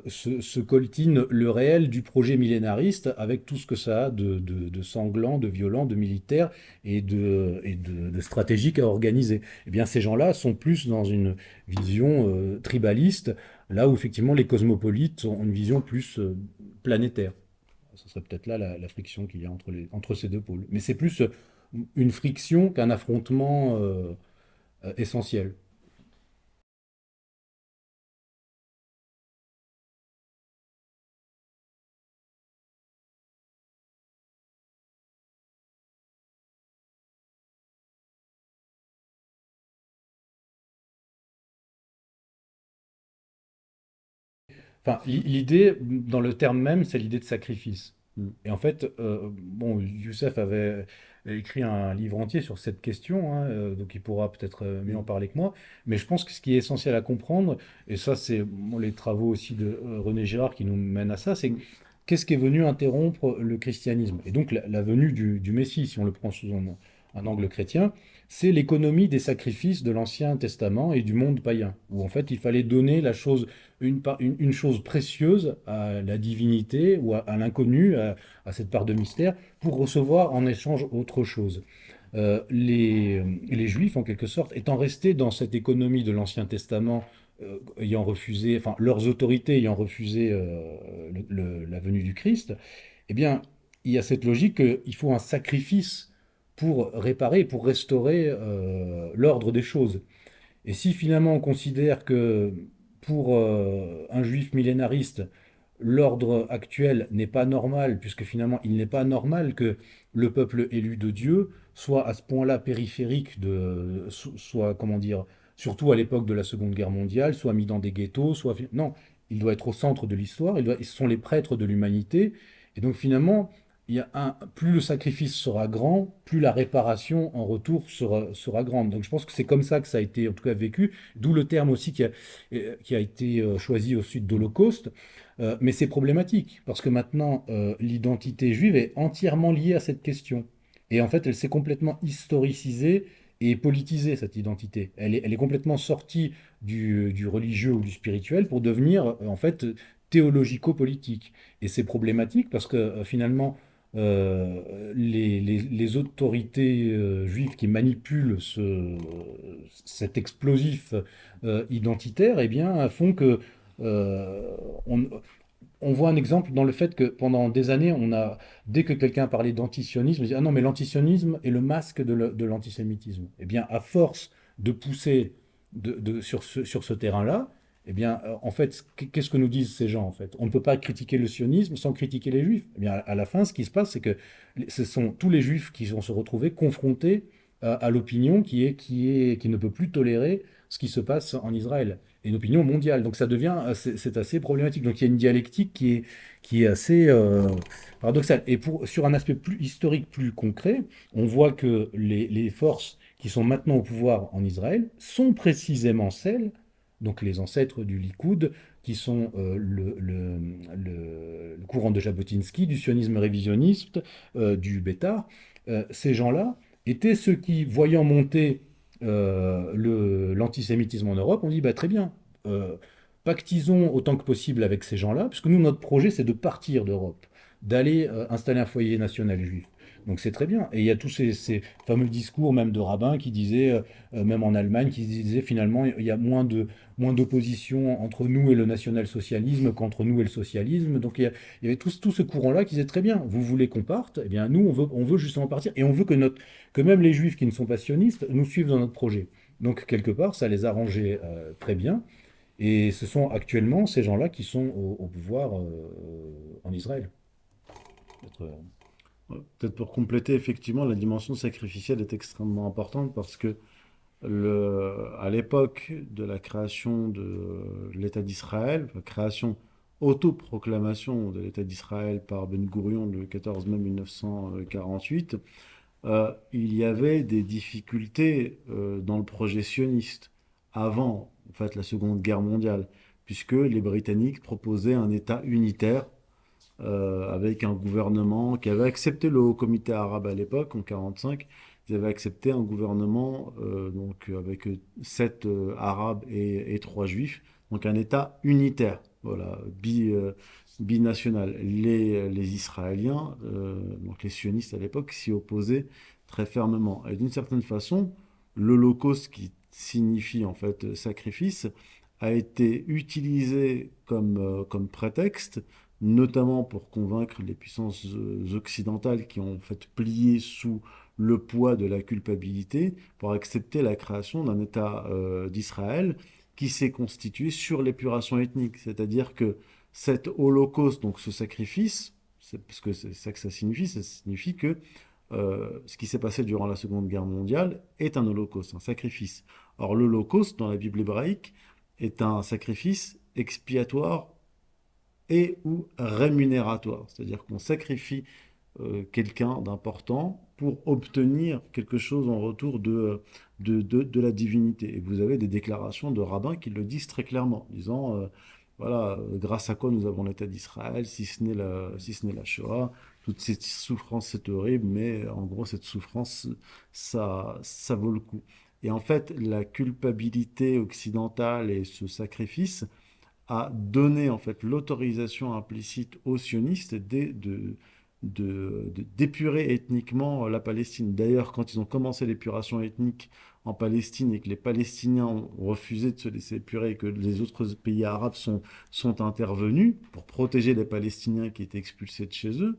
se coltinent le réel du projet millénariste avec tout ce que ça a de sanglant, de violent, de militaire et de stratégique à organiser. Eh bien ces gens-là sont plus dans une vision tribaliste, là où effectivement les cosmopolites ont une vision plus planétaire. Ce serait peut-être là la friction qu'il y a entre ces deux pôles. Mais c'est plus une friction qu'un affrontement essentiel. Enfin, l'idée, dans le terme même, c'est l'idée de sacrifice. Mm. Et en fait, bon, Youssef avait écrit un livre entier sur cette question, hein, donc il pourra peut-être mieux en Mm. parler que moi. Mais je pense que ce qui est essentiel à comprendre, et ça, c'est bon, les travaux aussi de René Girard qui nous mènent à ça, c'est Mm. qu'est-ce qui est venu interrompre le christianisme? Et donc, la venue du Messie, si on le prend sous un angle chrétien, c'est l'économie des sacrifices de l'Ancien Testament et du monde païen, où en fait, il fallait donner la chose une chose précieuse à la divinité ou à l'inconnu, à cette part de mystère, pour recevoir en échange autre chose. Les Juifs, en quelque sorte, étant restés dans cette économie de l'Ancien Testament, ayant refusé, enfin, leurs autorités ayant refusé la venue du Christ, eh bien, il y a cette logique qu'il faut un sacrifice pour réparer, pour restaurer l'ordre des choses. Et si finalement on considère que pour un juif millénariste, l'ordre actuel n'est pas normal, puisque finalement il n'est pas normal que le peuple élu de Dieu soit à ce point-là périphérique soit, comment dire, surtout à l'époque de la Seconde Guerre mondiale, soit mis dans des ghettos, soit... Non, il doit être au centre de l'histoire, ce sont les prêtres de l'humanité, et donc finalement, plus le sacrifice sera grand, plus la réparation en retour sera grande. Donc je pense que c'est comme ça que ça a été en tout cas vécu, d'où le terme aussi qui a été choisi au sud d'Holocauste. Mais c'est problématique, parce que maintenant, l'identité juive est entièrement liée à cette question. Et en fait, elle s'est complètement historicisée et politisée, cette identité. Elle est complètement sortie du religieux ou du spirituel pour devenir, en fait, théologico-politique. Et c'est problématique parce que finalement, les autorités juives qui manipulent cet explosif identitaire, eh bien, font que euh, on, on voit un exemple dans le fait que pendant des années, dès que quelqu'un parlait d'antisionisme, on dit ah non, mais l'antisionisme est le masque de l'antisémitisme. Eh bien, à force de pousser sur ce terrain-là, eh bien, en fait, qu'est-ce que nous disent ces gens en fait? On ne peut pas critiquer le sionisme sans critiquer les juifs. Eh bien, à la fin, ce qui se passe, c'est que ce sont tous les juifs qui vont se retrouver confrontés à l'opinion qui ne peut plus tolérer ce qui se passe en Israël et une opinion mondiale. Donc ça devient, c'est assez problématique. Donc il y a une dialectique qui est assez paradoxale. Et sur un aspect plus historique, plus concret, on voit que les forces qui sont maintenant au pouvoir en Israël sont précisément celles, donc les ancêtres du Likoud, qui sont le courant de Jabotinsky, du sionisme révisionniste, du Bétar. Ces gens-là étaient ceux qui, voyant monter l'antisémitisme en Europe, on dit bah, très bien, euh, pactisons autant que possible avec ces gens-là, puisque nous, notre projet, c'est de partir d'Europe, d'aller installer un foyer national juif. Donc c'est très bien. Et il y a tous ces fameux discours même de rabbins qui disaient, même en Allemagne, qui disaient finalement il y a moins d'opposition entre nous et le national-socialisme qu'entre nous et le socialisme. Donc il y avait tout ce courant-là qui disait très bien, vous voulez qu'on parte, eh bien nous on veut justement partir et on veut que même les juifs qui ne sont pas sionistes nous suivent dans notre projet. Donc quelque part, ça les arrangeait très bien. Et ce sont actuellement ces gens-là qui sont au pouvoir en Israël. Peut-être, Ouais. Peut-être pour compléter, effectivement, la dimension sacrificielle est extrêmement importante parce que à l'époque de la création de l'État d'Israël, enfin, création, autoproclamation de l'État d'Israël par Ben Gourion le 14 mai 1948, il y avait des difficultés dans le projet sioniste avant, en fait, la Seconde Guerre mondiale, puisque les Britanniques proposaient un État unitaire avec un gouvernement qui avait accepté le Haut Comité arabe à l'époque, en 1945. Ils avaient accepté un gouvernement donc, avec sept arabes et trois juifs, donc un État unitaire, voilà, binational. Les Israéliens, donc les sionistes à l'époque, s'y opposaient très fermement. Et d'une certaine façon, l'Holocauste, qui signifie en fait sacrifice, a été utilisé comme prétexte notamment pour convaincre les puissances occidentales qui ont en fait plié sous le poids de la culpabilité pour accepter la création d'un État d'Israël qui s'est constitué sur l'épuration ethnique. C'est-à-dire que cet holocauste, donc ce sacrifice, parce que c'est ça que ça signifie que ce qui s'est passé durant la Seconde Guerre mondiale est un holocauste, un sacrifice. Or, l'holocauste, dans la Bible hébraïque, est un sacrifice expiatoire et ou rémunératoire. C'est-à-dire qu'on sacrifie quelqu'un d'important pour obtenir quelque chose en retour de la divinité. Et vous avez des déclarations de rabbins qui le disent très clairement, disant, voilà, grâce à quoi nous avons l'État d'Israël, si ce n'est la Shoah, toute cette souffrance c'est horrible, mais en gros cette souffrance, ça vaut le coup. Et en fait, la culpabilité occidentale et ce sacrifice a donné en fait l'autorisation implicite aux sionistes d'épurer ethniquement la Palestine. D'ailleurs, quand ils ont commencé l'épuration ethnique en Palestine et que les Palestiniens ont refusé de se laisser épurer et que les autres pays arabes sont intervenus pour protéger les Palestiniens qui étaient expulsés de chez eux,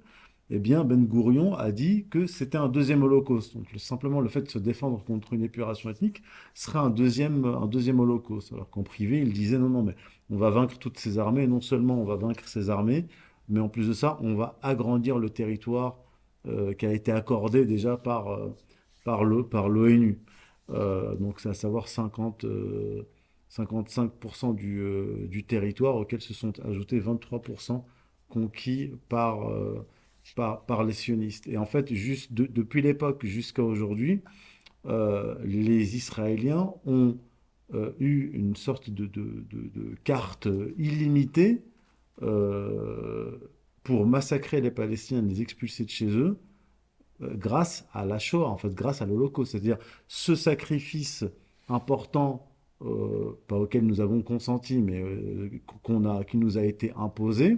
eh bien, Ben Gourion a dit que c'était un deuxième holocauste. Donc, simplement le fait de se défendre contre une épuration ethnique serait un deuxième holocauste. Alors qu'en privé, il disait non, non, mais on va vaincre toutes ces armées. Et non seulement on va vaincre ces armées, mais en plus de ça, on va agrandir le territoire qui a été accordé déjà par l'ONU. Donc, c'est à savoir 55% du territoire auquel se sont ajoutés 23% conquis par les sionistes. Et en fait, juste depuis l'époque jusqu'à aujourd'hui, les Israéliens ont eu une sorte de carte illimitée euh, pour massacrer les Palestiniens, les expulser de chez eux, grâce à la Shoah, en fait, grâce à l'Holocauste. C'est-à-dire ce sacrifice important, pas auquel nous avons consenti, mais qui nous a été imposé,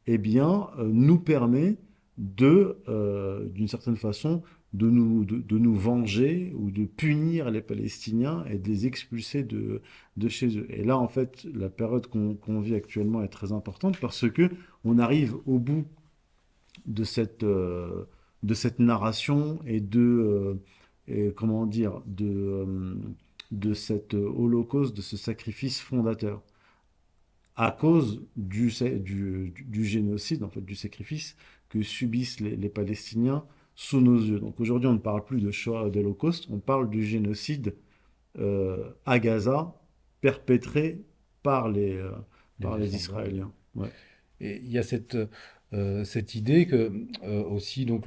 eh bien, nous permet d'une certaine façon, de nous venger ou de punir les Palestiniens et de les expulser de chez eux. Et là, en fait, la période qu'on vit actuellement est très importante parce que on arrive au bout de de cette narration et comment dire, de cet holocauste, de ce sacrifice fondateur, à cause du génocide, en fait, du sacrifice que subissent les Palestiniens sous nos yeux. Donc aujourd'hui, on ne parle plus de Shoah, d'Holocauste, on parle du génocide à Gaza perpétré par les par les descendants. Israéliens. Ouais. Et il y a cette idée que aussi donc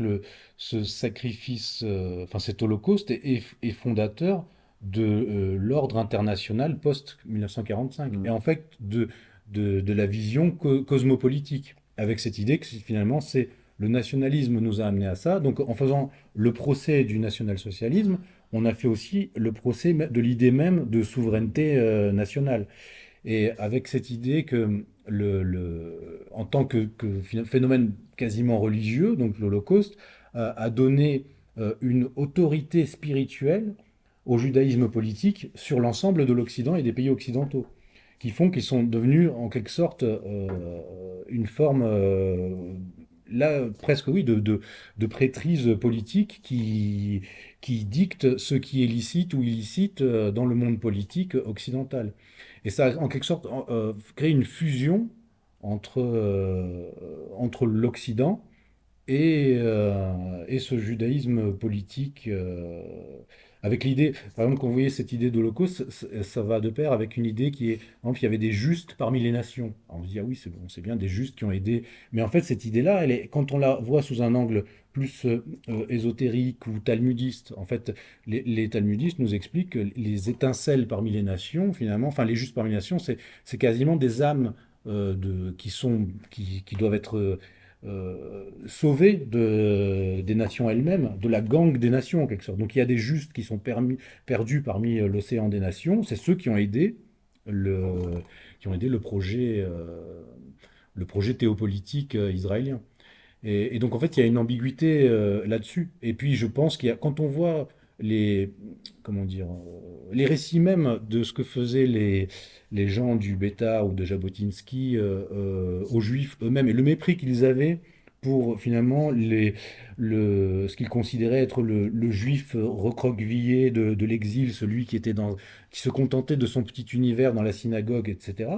ce sacrifice, enfin cet holocauste est fondateur de l'ordre international post-1945 et Mm. en fait de la vision cosmopolitique, avec cette idée que finalement c'est le nationalisme nous a amené à ça. Donc en faisant le procès du national-socialisme, on a fait aussi le procès de l'idée même de souveraineté nationale. Et avec cette idée que, en tant que phénomène quasiment religieux, donc l'Holocauste, a donné une autorité spirituelle au judaïsme politique sur l'ensemble de l'Occident et des pays occidentaux, qui font qu'ils sont devenus en quelque sorte une forme, là presque oui, de prêtrise politique qui dicte ce qui est licite ou illicite dans le monde politique occidental. Et ça a en quelque sorte créé une fusion entre l'Occident et ce judaïsme politique, avec l'idée, par exemple, quand vous voyez cette idée d'Holocauste, ça va de pair avec une idée qui est, par exemple, il y avait des justes parmi les nations. Alors on se dit, ah oui, c'est bon, c'est bien des justes qui ont aidé. Mais en fait, cette idée-là, quand on la voit sous un angle plus ésotérique ou talmudiste, en fait, les talmudistes nous expliquent que les étincelles parmi les nations, finalement, enfin, les justes parmi les nations, c'est quasiment des âmes qui doivent être sauvés des nations elles-mêmes, de la gangue des nations en quelque sorte. Donc il y a des justes qui sont perdus parmi l'océan des nations, c'est ceux le, qui ont aidé le projet théopolitique israélien. Et donc en fait il y a une ambiguïté là-dessus. Et puis je pense quand on voit les, comment dire, les récits même de ce que faisaient les gens du Bêta ou de Jabotinsky aux Juifs eux-mêmes et le mépris qu'ils avaient pour finalement ce qu'ils considéraient être le juif recroquevillé de l'exil, celui qui se contentait de son petit univers dans la synagogue, etc.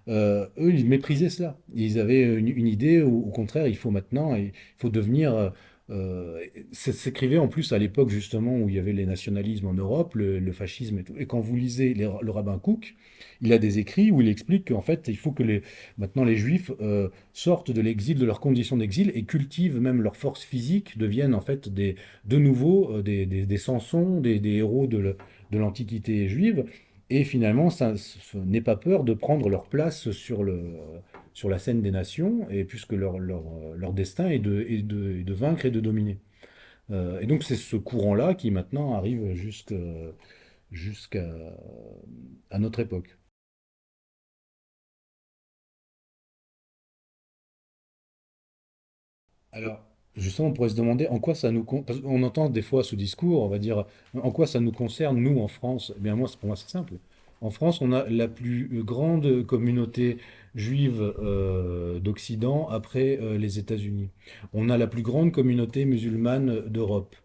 Eux, ils méprisaient cela. Ils avaient une idée où, au contraire, il faut devenir. Ça s'écrivait en plus à l'époque justement où il y avait les nationalismes en Europe, le fascisme et tout. Et quand vous lisez le rabbin Kook, il a des écrits où il explique qu'en fait, il faut que maintenant les Juifs sortent de l'exil, de leurs conditions d'exil et cultivent même leur force physique, deviennent en fait de nouveau des Samsons, des héros de l'Antiquité juive. Et finalement, ça n'aie pas peur de prendre leur place sur la scène des nations, et puisque leur destin est de vaincre et de dominer. Et donc c'est ce courant-là qui maintenant arrive jusqu'à à notre époque. Alors, justement, on pourrait se demander en quoi ça parce qu'on entend des fois ce discours, on va dire, en quoi ça nous concerne, nous, en France? Eh bien, pour moi, c'est simple. En France, on a la plus grande communauté juive d'Occident après les États-Unis. On a la plus grande communauté musulmane d'Europe.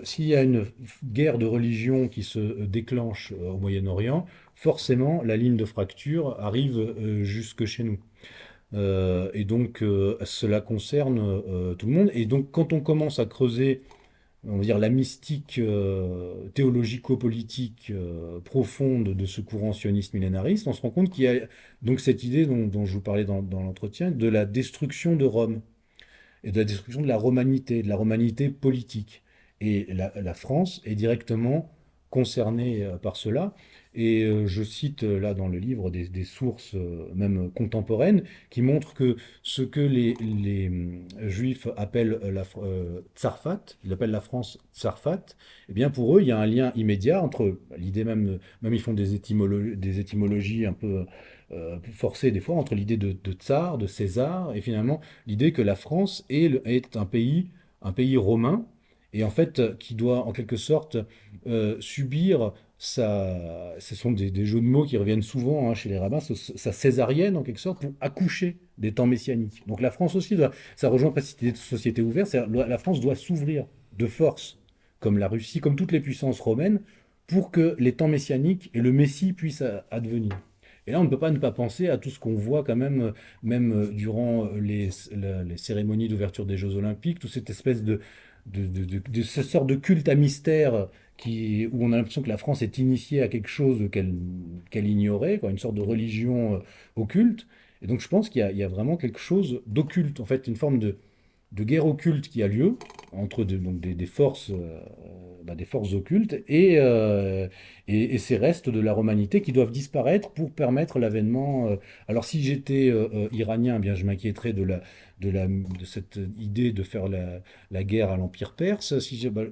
S'il y a une guerre de religion qui se déclenche au Moyen-Orient, forcément, la ligne de fracture arrive jusque chez nous. Et donc, cela concerne tout le monde. Et donc, quand on commence à creuser, on va dire, la mystique théologico-politique profonde de ce courant sioniste millénariste, on se rend compte qu'il y a donc cette idée dont je vous parlais dans l'entretien, de la destruction de Rome et de la destruction de la romanité politique. Et la France est directement concernée par cela. Et je cite là dans le livre des sources même contemporaines qui montrent que ce que les juifs appellent Tsarfat, ils appellent la France Tsarfat, eh bien pour eux il y a un lien immédiat entre l'idée même ils font des étymologies un peu forcées des fois entre l'idée de tsar, de César, et finalement l'idée que la France est un pays romain, et en fait qui doit en quelque sorte subir ce sont des jeux de mots qui reviennent souvent chez les rabbins, sa césarienne en quelque sorte pour accoucher des temps messianiques. Donc la France aussi, ça rejoint pas cette idée de société ouverte, la France doit s'ouvrir de force, comme la Russie, comme toutes les puissances romaines, pour que les temps messianiques et le Messie puissent advenir. Et là, on ne peut pas ne pas penser à tout ce qu'on voit quand même, même durant les cérémonies d'ouverture des Jeux Olympiques, toute cette espèce de ce sort de culte à mystère où on a l'impression que la France est initiée à quelque chose qu'elle ignorait, quoi, une sorte de religion occulte. Et donc je pense il y a vraiment quelque chose d'occulte, en fait, une forme de guerre occulte qui a lieu entre donc des forces occultes et ces restes de la romanité qui doivent disparaître pour permettre l'avènement. Alors si j'étais iranien, eh bien je m'inquiéterais de cette idée de faire la guerre à l'Empire perse.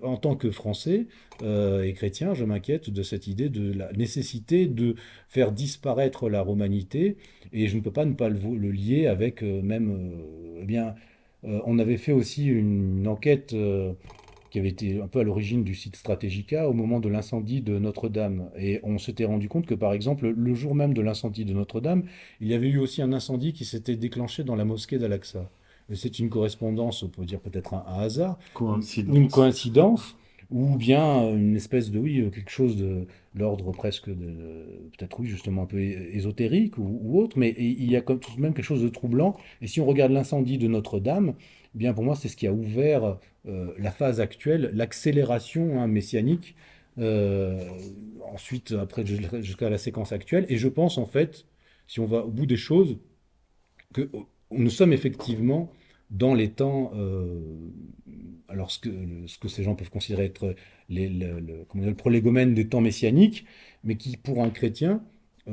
En tant que Français et chrétien, je m'inquiète de cette idée de la nécessité de faire disparaître la romanité, et je ne peux pas ne pas le lier avec eh bien, on avait fait aussi une enquête qui avait été un peu à l'origine du site Stratégica au moment de l'incendie de Notre-Dame. Et on s'était rendu compte que, par exemple, le jour même de l'incendie de Notre-Dame, il y avait eu aussi un incendie qui s'était déclenché dans la mosquée d'Al-Aqsa. Et c'est une correspondance, on peut dire peut-être un hasard, ou une Coïncidence. coïncidence, ou bien une espèce de, oui, quelque chose de l'ordre presque peut-être oui, justement un peu ésotérique ou autre, mais il y a tout de même quelque chose de troublant. Et si on regarde l'incendie de Notre-Dame, eh bien pour moi c'est ce qui a ouvert la phase actuelle, l'accélération messianique, euh, ensuite après jusqu'à la séquence actuelle. Et je pense en fait, si on va au bout des choses, que nous sommes effectivement dans les temps, alors ce que ces gens peuvent considérer être comment dire, le prolégomène des temps messianiques, mais qui pour un chrétien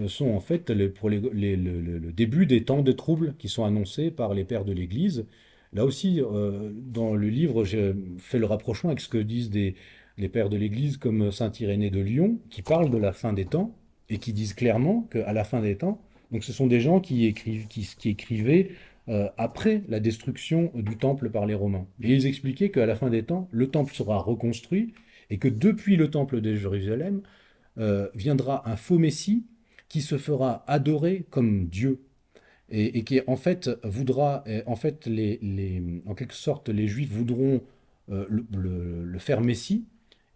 sont en fait le début des temps de troubles qui sont annoncés par les pères de l'Église. Là aussi, dans le livre, j'ai fait le rapprochement avec ce que disent les pères de l'Église comme Saint Irénée de Lyon, qui parlent de la fin des temps et qui disent clairement qu'à la fin des temps, donc ce sont des gens qui écrivaient après la destruction du temple par les Romains. Et ils expliquaient qu'à la fin des temps, le temple sera reconstruit et que depuis le temple de Jérusalem viendra un faux Messie qui se fera adorer comme Dieu. et qui en fait voudra, en fait, en quelque sorte, les Juifs voudront le faire Messie,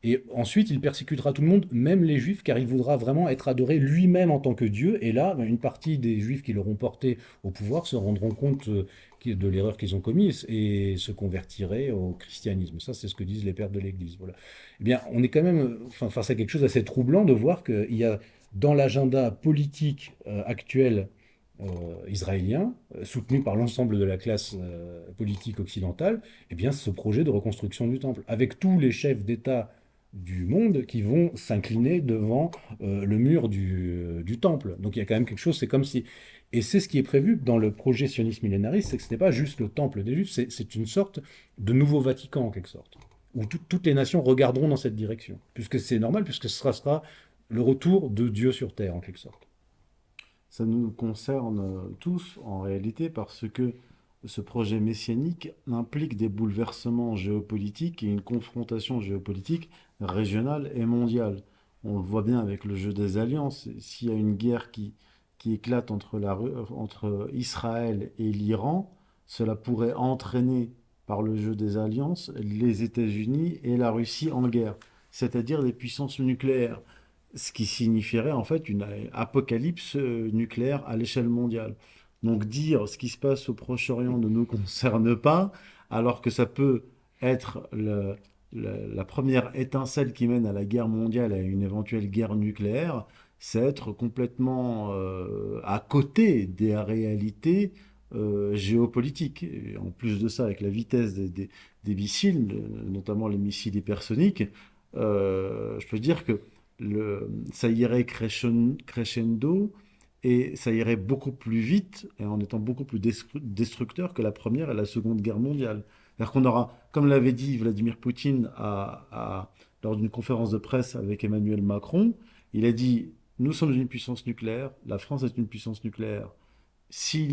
et ensuite il persécutera tout le monde, même les Juifs, car il voudra vraiment être adoré lui-même en tant que Dieu. Et là, une partie des Juifs qui l'auront porté au pouvoir se rendront compte de l'erreur qu'ils ont commise et se convertiraient au christianisme. Ça, c'est ce que disent les pères de l'Église. Voilà. Eh bien, on est quand même face à quelque chose d'assez troublant de voir qu'il y a dans l'agenda politique actuel israélien, soutenu par l'ensemble de la classe politique occidentale, eh bien, ce projet de reconstruction du temple, avec tous les chefs d'État du monde qui vont s'incliner devant le mur du temple. Donc il y a quand même quelque chose, c'est comme si... Et c'est ce qui est prévu dans le projet sioniste millénariste, c'est que ce n'est pas juste le temple des Juifs, c'est une sorte de nouveau Vatican en quelque sorte, où toutes les nations regarderont dans cette direction, puisque c'est normal, puisque ce sera le retour de Dieu sur terre en quelque sorte. Ça nous concerne tous en réalité parce que ce projet messianique implique des bouleversements géopolitiques et une confrontation géopolitique régionale et mondiale. On le voit bien avec le jeu des alliances. S'il y a une guerre qui éclate entre Israël et l'Iran, cela pourrait entraîner par le jeu des alliances les États-Unis et la Russie en guerre, c'est-à-dire des puissances nucléaires, ce qui signifierait en fait une apocalypse nucléaire à l'échelle mondiale. Donc dire ce qui se passe au Proche-Orient ne nous concerne pas, alors que ça peut être la première étincelle qui mène à la guerre mondiale, à une éventuelle guerre nucléaire, c'est être complètement à côté des réalités géopolitiques. Et en plus de ça, avec la vitesse des missiles, notamment les missiles hypersoniques, je peux dire que ça irait crescendo et ça irait beaucoup plus vite et en étant beaucoup plus destructeur que la Première et la Seconde Guerre mondiale. C'est-à-dire qu'on aura, comme l'avait dit Vladimir Poutine lors d'une conférence de presse avec Emmanuel Macron, il a dit, nous sommes une puissance nucléaire, la France est une puissance nucléaire. Si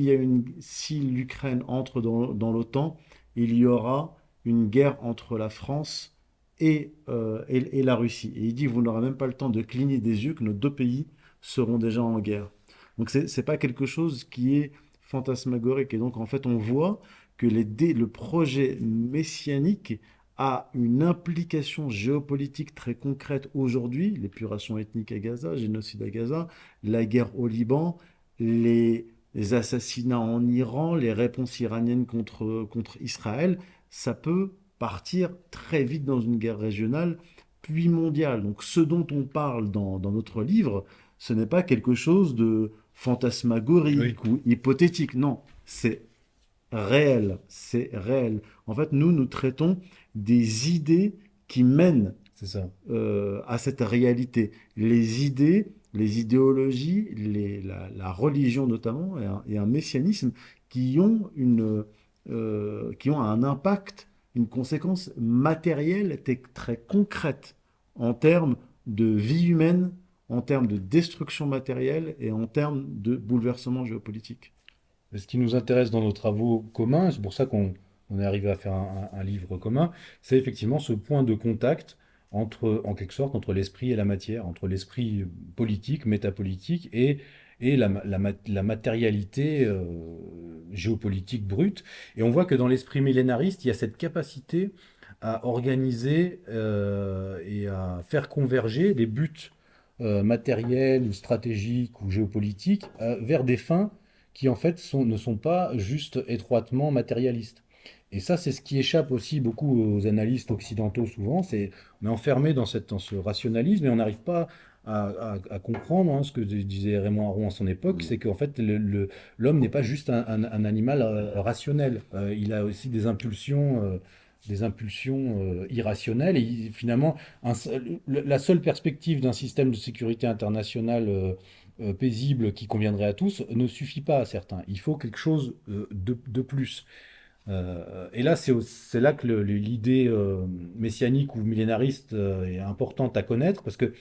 l'Ukraine entre dans l'OTAN, il y aura une guerre entre la France et la Russie. Et il dit, vous n'aurez même pas le temps de cligner des yeux que nos deux pays seront déjà en guerre. Donc c'est pas quelque chose qui est fantasmagorique. Et donc en fait on voit que le projet messianique a une implication géopolitique très concrète aujourd'hui, l'épuration ethnique à Gaza, génocide à Gaza, la guerre au Liban, les assassinats en Iran, les réponses iraniennes contre Israël, ça peut partir très vite dans une guerre régionale, puis mondiale. Donc ce dont on parle dans notre livre, ce n'est pas quelque chose de Oui, fantasmagorique ou hypothétique, non, c'est réel, c'est réel. En fait, nous traitons des idées qui mènent c'est ça. à cette réalité. Les idées, les idéologies, la religion notamment, et un messianisme qui ont un impact, une conséquence matérielle très concrète en termes de vie humaine, en termes de destruction matérielle et en termes de bouleversement géopolitique. Ce qui nous intéresse dans nos travaux communs, c'est pour ça qu'on est arrivé à faire un livre commun, c'est effectivement ce point de contact entre, en quelque sorte, entre l'esprit et la matière, entre l'esprit politique, métapolitique et la matérialité géopolitique brute. Et on voit que dans l'esprit millénariste, il y a cette capacité à organiser et à faire converger des buts matériels ou stratégiques ou géopolitiques vers des fins qui en fait ne sont pas juste étroitement matérialistes. Et ça, c'est ce qui échappe aussi beaucoup aux analystes occidentaux souvent. On est enfermé dans ce rationalisme et on n'arrive pas à comprendre ce que disait Raymond Aron à son époque, c'est qu'en fait, l'homme n'est pas juste un animal rationnel. Il a aussi des impulsions irrationnelles. Et finalement, la seule perspective d'un système de sécurité internationale paisible qui conviendrait à tous ne suffit pas à certains. Il faut quelque chose de plus. Et là, c'est là que l'idée messianique ou millénariste est importante à connaître, parce que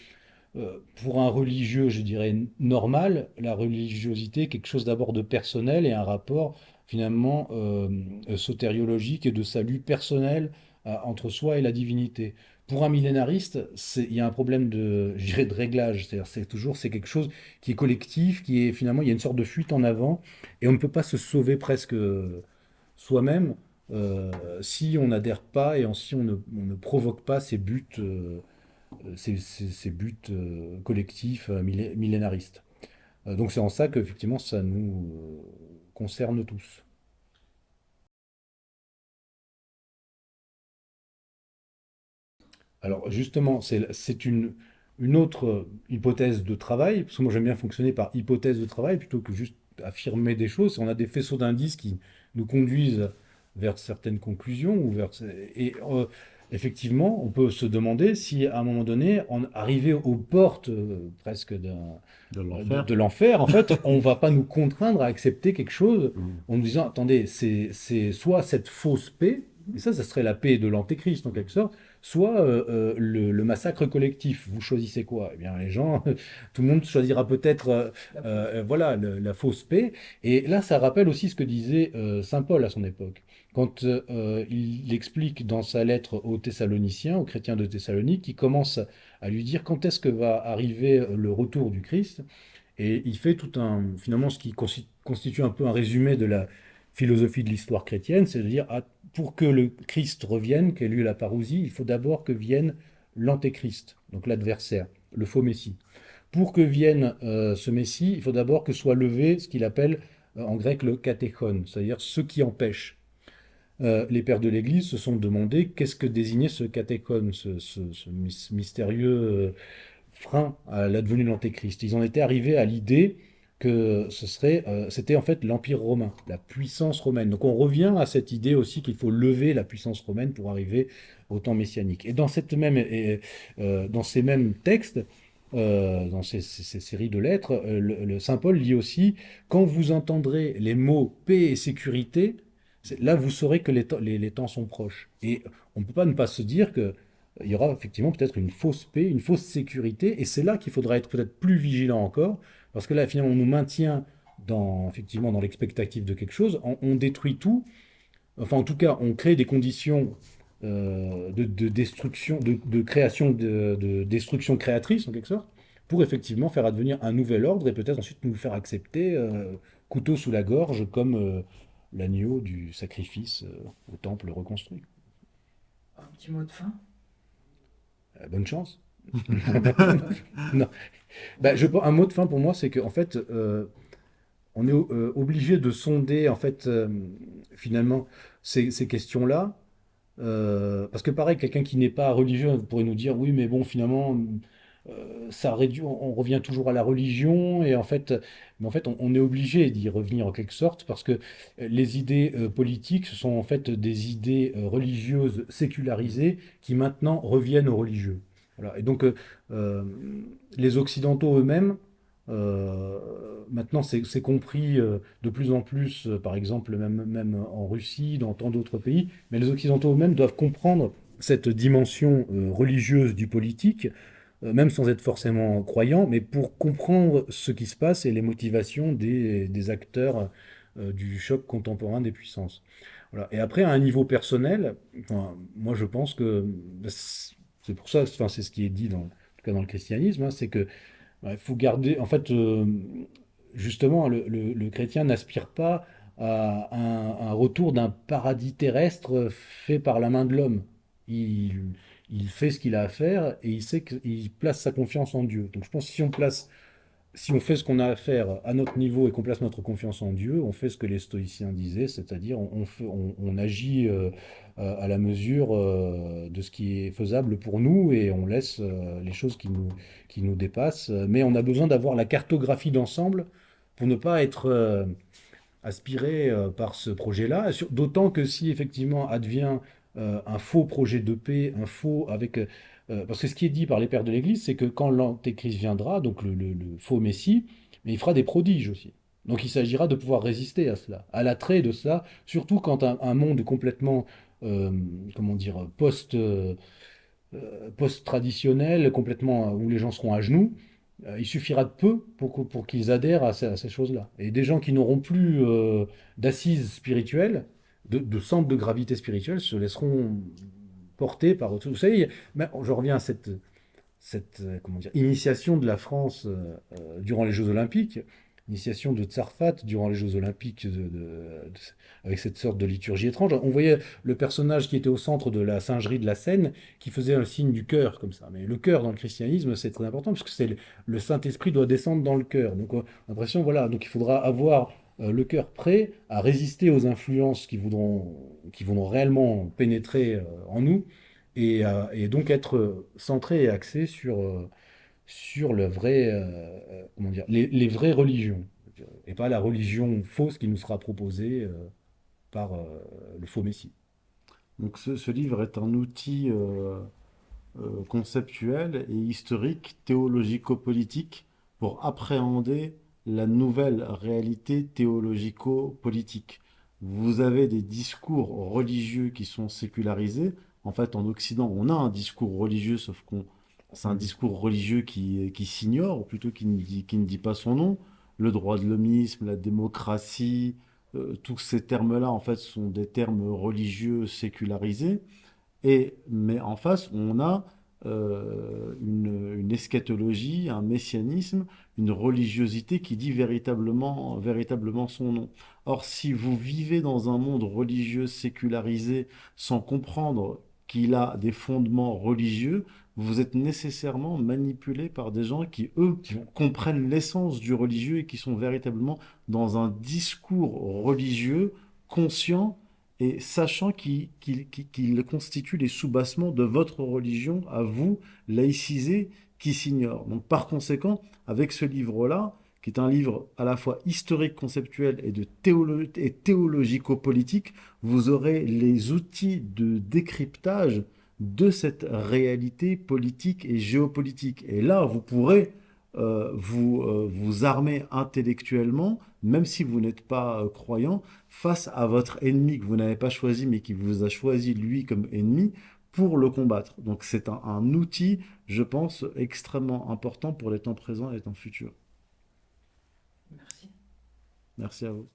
pour un religieux, je dirais, normal, la religiosité est quelque chose d'abord de personnel et un rapport finalement sotériologique et de salut personnel entre soi et la divinité. Pour un millénariste, il y a un problème de, je dirais, de réglage. C'est-à-dire, c'est quelque chose qui est collectif, qui est finalement, il y a une sorte de fuite en avant, et on ne peut pas se sauver presque soi-même euh, si on n'adhère pas et si on ne provoque pas ces buts, ces buts collectifs millénaristes. Donc c'est en ça qu'effectivement ça nous concerne tous. Alors justement, c'est une autre hypothèse de travail, parce que moi j'aime bien fonctionner par hypothèse de travail plutôt que juste affirmer des choses. On a des faisceaux d'indices qui nous conduisent vers certaines conclusions et effectivement, on peut se demander si à un moment donné, arrivé aux portes presque de l'enfer. de l'enfer, en fait, on va pas nous contraindre à accepter quelque chose Mm. en nous disant, attendez, c'est soit cette fausse paix, et ça serait la paix de l'antéchrist en quelque sorte, soit le massacre collectif. Vous choisissez quoi? Eh bien, les gens, tout le monde choisira peut-être voilà, la fausse paix. Et là, ça rappelle aussi ce que disait Saint Paul à son époque. Quand il explique dans sa lettre aux Thessaloniciens, aux chrétiens de Thessalonique, il commence à lui dire quand est-ce que va arriver le retour du Christ. Et il fait tout finalement, ce qui constitue un peu un résumé de la philosophie de l'histoire chrétienne, c'est de dire, ah, pour que le Christ revienne, qu'ait eu la parousie, il faut d'abord que vienne l'antéchrist, donc l'adversaire, le faux Messie. Pour que vienne ce Messie, il faut d'abord que soit levé ce qu'il appelle en grec le katéchon, c'est-à-dire ce qui empêche. Les pères de l'Église se sont demandé qu'est-ce que désignait ce katéchon, ce mystérieux frein à l'advenu de l'Antéchrist. Ils en étaient arrivés à l'idée que c'était en fait l'Empire romain, la puissance romaine. Donc on revient à cette idée aussi qu'il faut lever la puissance romaine pour arriver au temps messianique. Et dans ces mêmes textes, dans ces séries de lettres, le Saint Paul dit aussi, quand vous entendrez les mots paix et sécurité, là vous saurez que les temps sont proches. Et on ne peut pas ne pas se dire que il y aura effectivement peut-être une fausse paix, une fausse sécurité, et c'est là qu'il faudra être peut-être plus vigilant encore, parce que là, finalement, on nous maintient effectivement, dans l'expectative de quelque chose, on détruit tout, enfin, en tout cas, on crée des conditions de destruction, de création, de destruction créatrice, en quelque sorte, pour effectivement faire advenir un nouvel ordre et peut-être ensuite nous faire accepter, couteau sous la gorge, comme l'agneau du sacrifice au temple reconstruit. Un petit mot de fin? Bonne chance. Non. Un mot de fin pour moi, c'est qu'en fait, on est obligé de sonder en fait finalement ces questions-là, parce que pareil, quelqu'un qui n'est pas religieux pourrait nous dire oui, mais bon, finalement, ça réduit, on revient toujours à la religion, mais en fait, on est obligé d'y revenir en quelque sorte, parce que les idées politiques, ce sont en fait des idées religieuses sécularisées qui maintenant reviennent aux religieux. Voilà. Et donc, euh, les Occidentaux eux-mêmes, euh, maintenant, c'est compris de plus en plus, par exemple, même en Russie, dans tant d'autres pays, mais les Occidentaux eux-mêmes doivent comprendre cette dimension religieuse du politique, même sans être forcément croyants, mais pour comprendre ce qui se passe et les motivations des acteurs du choc contemporain des puissances. Voilà. Et après, à un niveau personnel, enfin, moi je pense que c'est pour ça, enfin, c'est ce qui est dit en tout cas dans le christianisme, hein, c'est que il faut garder, en fait, justement, le chrétien n'aspire pas à un retour d'un paradis terrestre fait par la main de l'homme. Il, il fait ce qu'il a à faire et il sait qu'il place sa confiance en Dieu. Donc je pense que si on fait ce qu'on a à faire à notre niveau et qu'on place notre confiance en Dieu, on fait ce que les stoïciens disaient, c'est-à-dire on agit à la mesure de ce qui est faisable pour nous et on laisse les choses qui nous dépassent. Mais on a besoin d'avoir la cartographie d'ensemble pour ne pas être aspiré par ce projet-là. D'autant que si effectivement advient un faux projet de paix, un faux avec... parce que ce qui est dit par les pères de l'Église, c'est que quand l'Antéchrist viendra, donc le faux Messie, mais il fera des prodiges aussi. Donc il s'agira de pouvoir résister à cela, à l'attrait de cela, surtout quand un monde complètement, comment dire, post-traditionnel, complètement où les gens seront à genoux, il suffira de peu pour qu'ils adhèrent à ces choses-là. Et des gens qui n'auront plus d'assises spirituelles, de centre de gravité spirituelle, se laisseront portés par autre chose. Vous savez, je reviens à comment dire, initiation de la France durant les Jeux Olympiques, initiation de Tsarfat durant les Jeux Olympiques avec cette sorte de liturgie étrange. On voyait le personnage qui était au centre de la singerie de la scène qui faisait un signe du cœur comme ça. Mais le cœur dans le christianisme, c'est très important parce que c'est le Saint-Esprit doit descendre dans le cœur. Donc on a l'impression, voilà, donc il faudra avoir le cœur prêt à résister aux influences qui voudront réellement pénétrer en nous et donc être centré et axé sur le vrai, comment dire, les vraies religions, et pas la religion fausse qui nous sera proposée par le faux Messie. Donc ce livre est un outil conceptuel et historique, théologico-politique, pour appréhender la nouvelle réalité théologico-politique. Vous avez des discours religieux qui sont sécularisés. En fait, en Occident, on a un discours religieux, sauf qu'on c'est un Mm. discours religieux qui s'ignore, ou plutôt qui ne dit pas son nom. Le droit de l'homisme, la démocratie, tous ces termes-là, en fait, sont des termes religieux sécularisés. Mais en face, on a une eschatologie, un messianisme, une religiosité qui dit véritablement son nom. Or, si vous vivez dans un monde religieux sécularisé sans comprendre qu'il a des fondements religieux, vous êtes nécessairement manipulé par des gens qui, eux, Qui vont- comprennent l'essence du religieux et qui sont véritablement dans un discours religieux conscient et sachant qu'il constitue les soubassements de votre religion à vous, laïcisés, qui s'ignorent. Donc par conséquent, avec ce livre-là, qui est un livre à la fois historique, conceptuel et théologico-politique, vous aurez les outils de décryptage de cette réalité politique et géopolitique. Et là, vous pourrez vous armer intellectuellement, même si vous n'êtes pas croyant, face à votre ennemi que vous n'avez pas choisi, mais qui vous a choisi lui comme ennemi pour le combattre. Donc c'est un outil, je pense, extrêmement important pour les temps présents et les temps futurs. Merci. Merci à vous.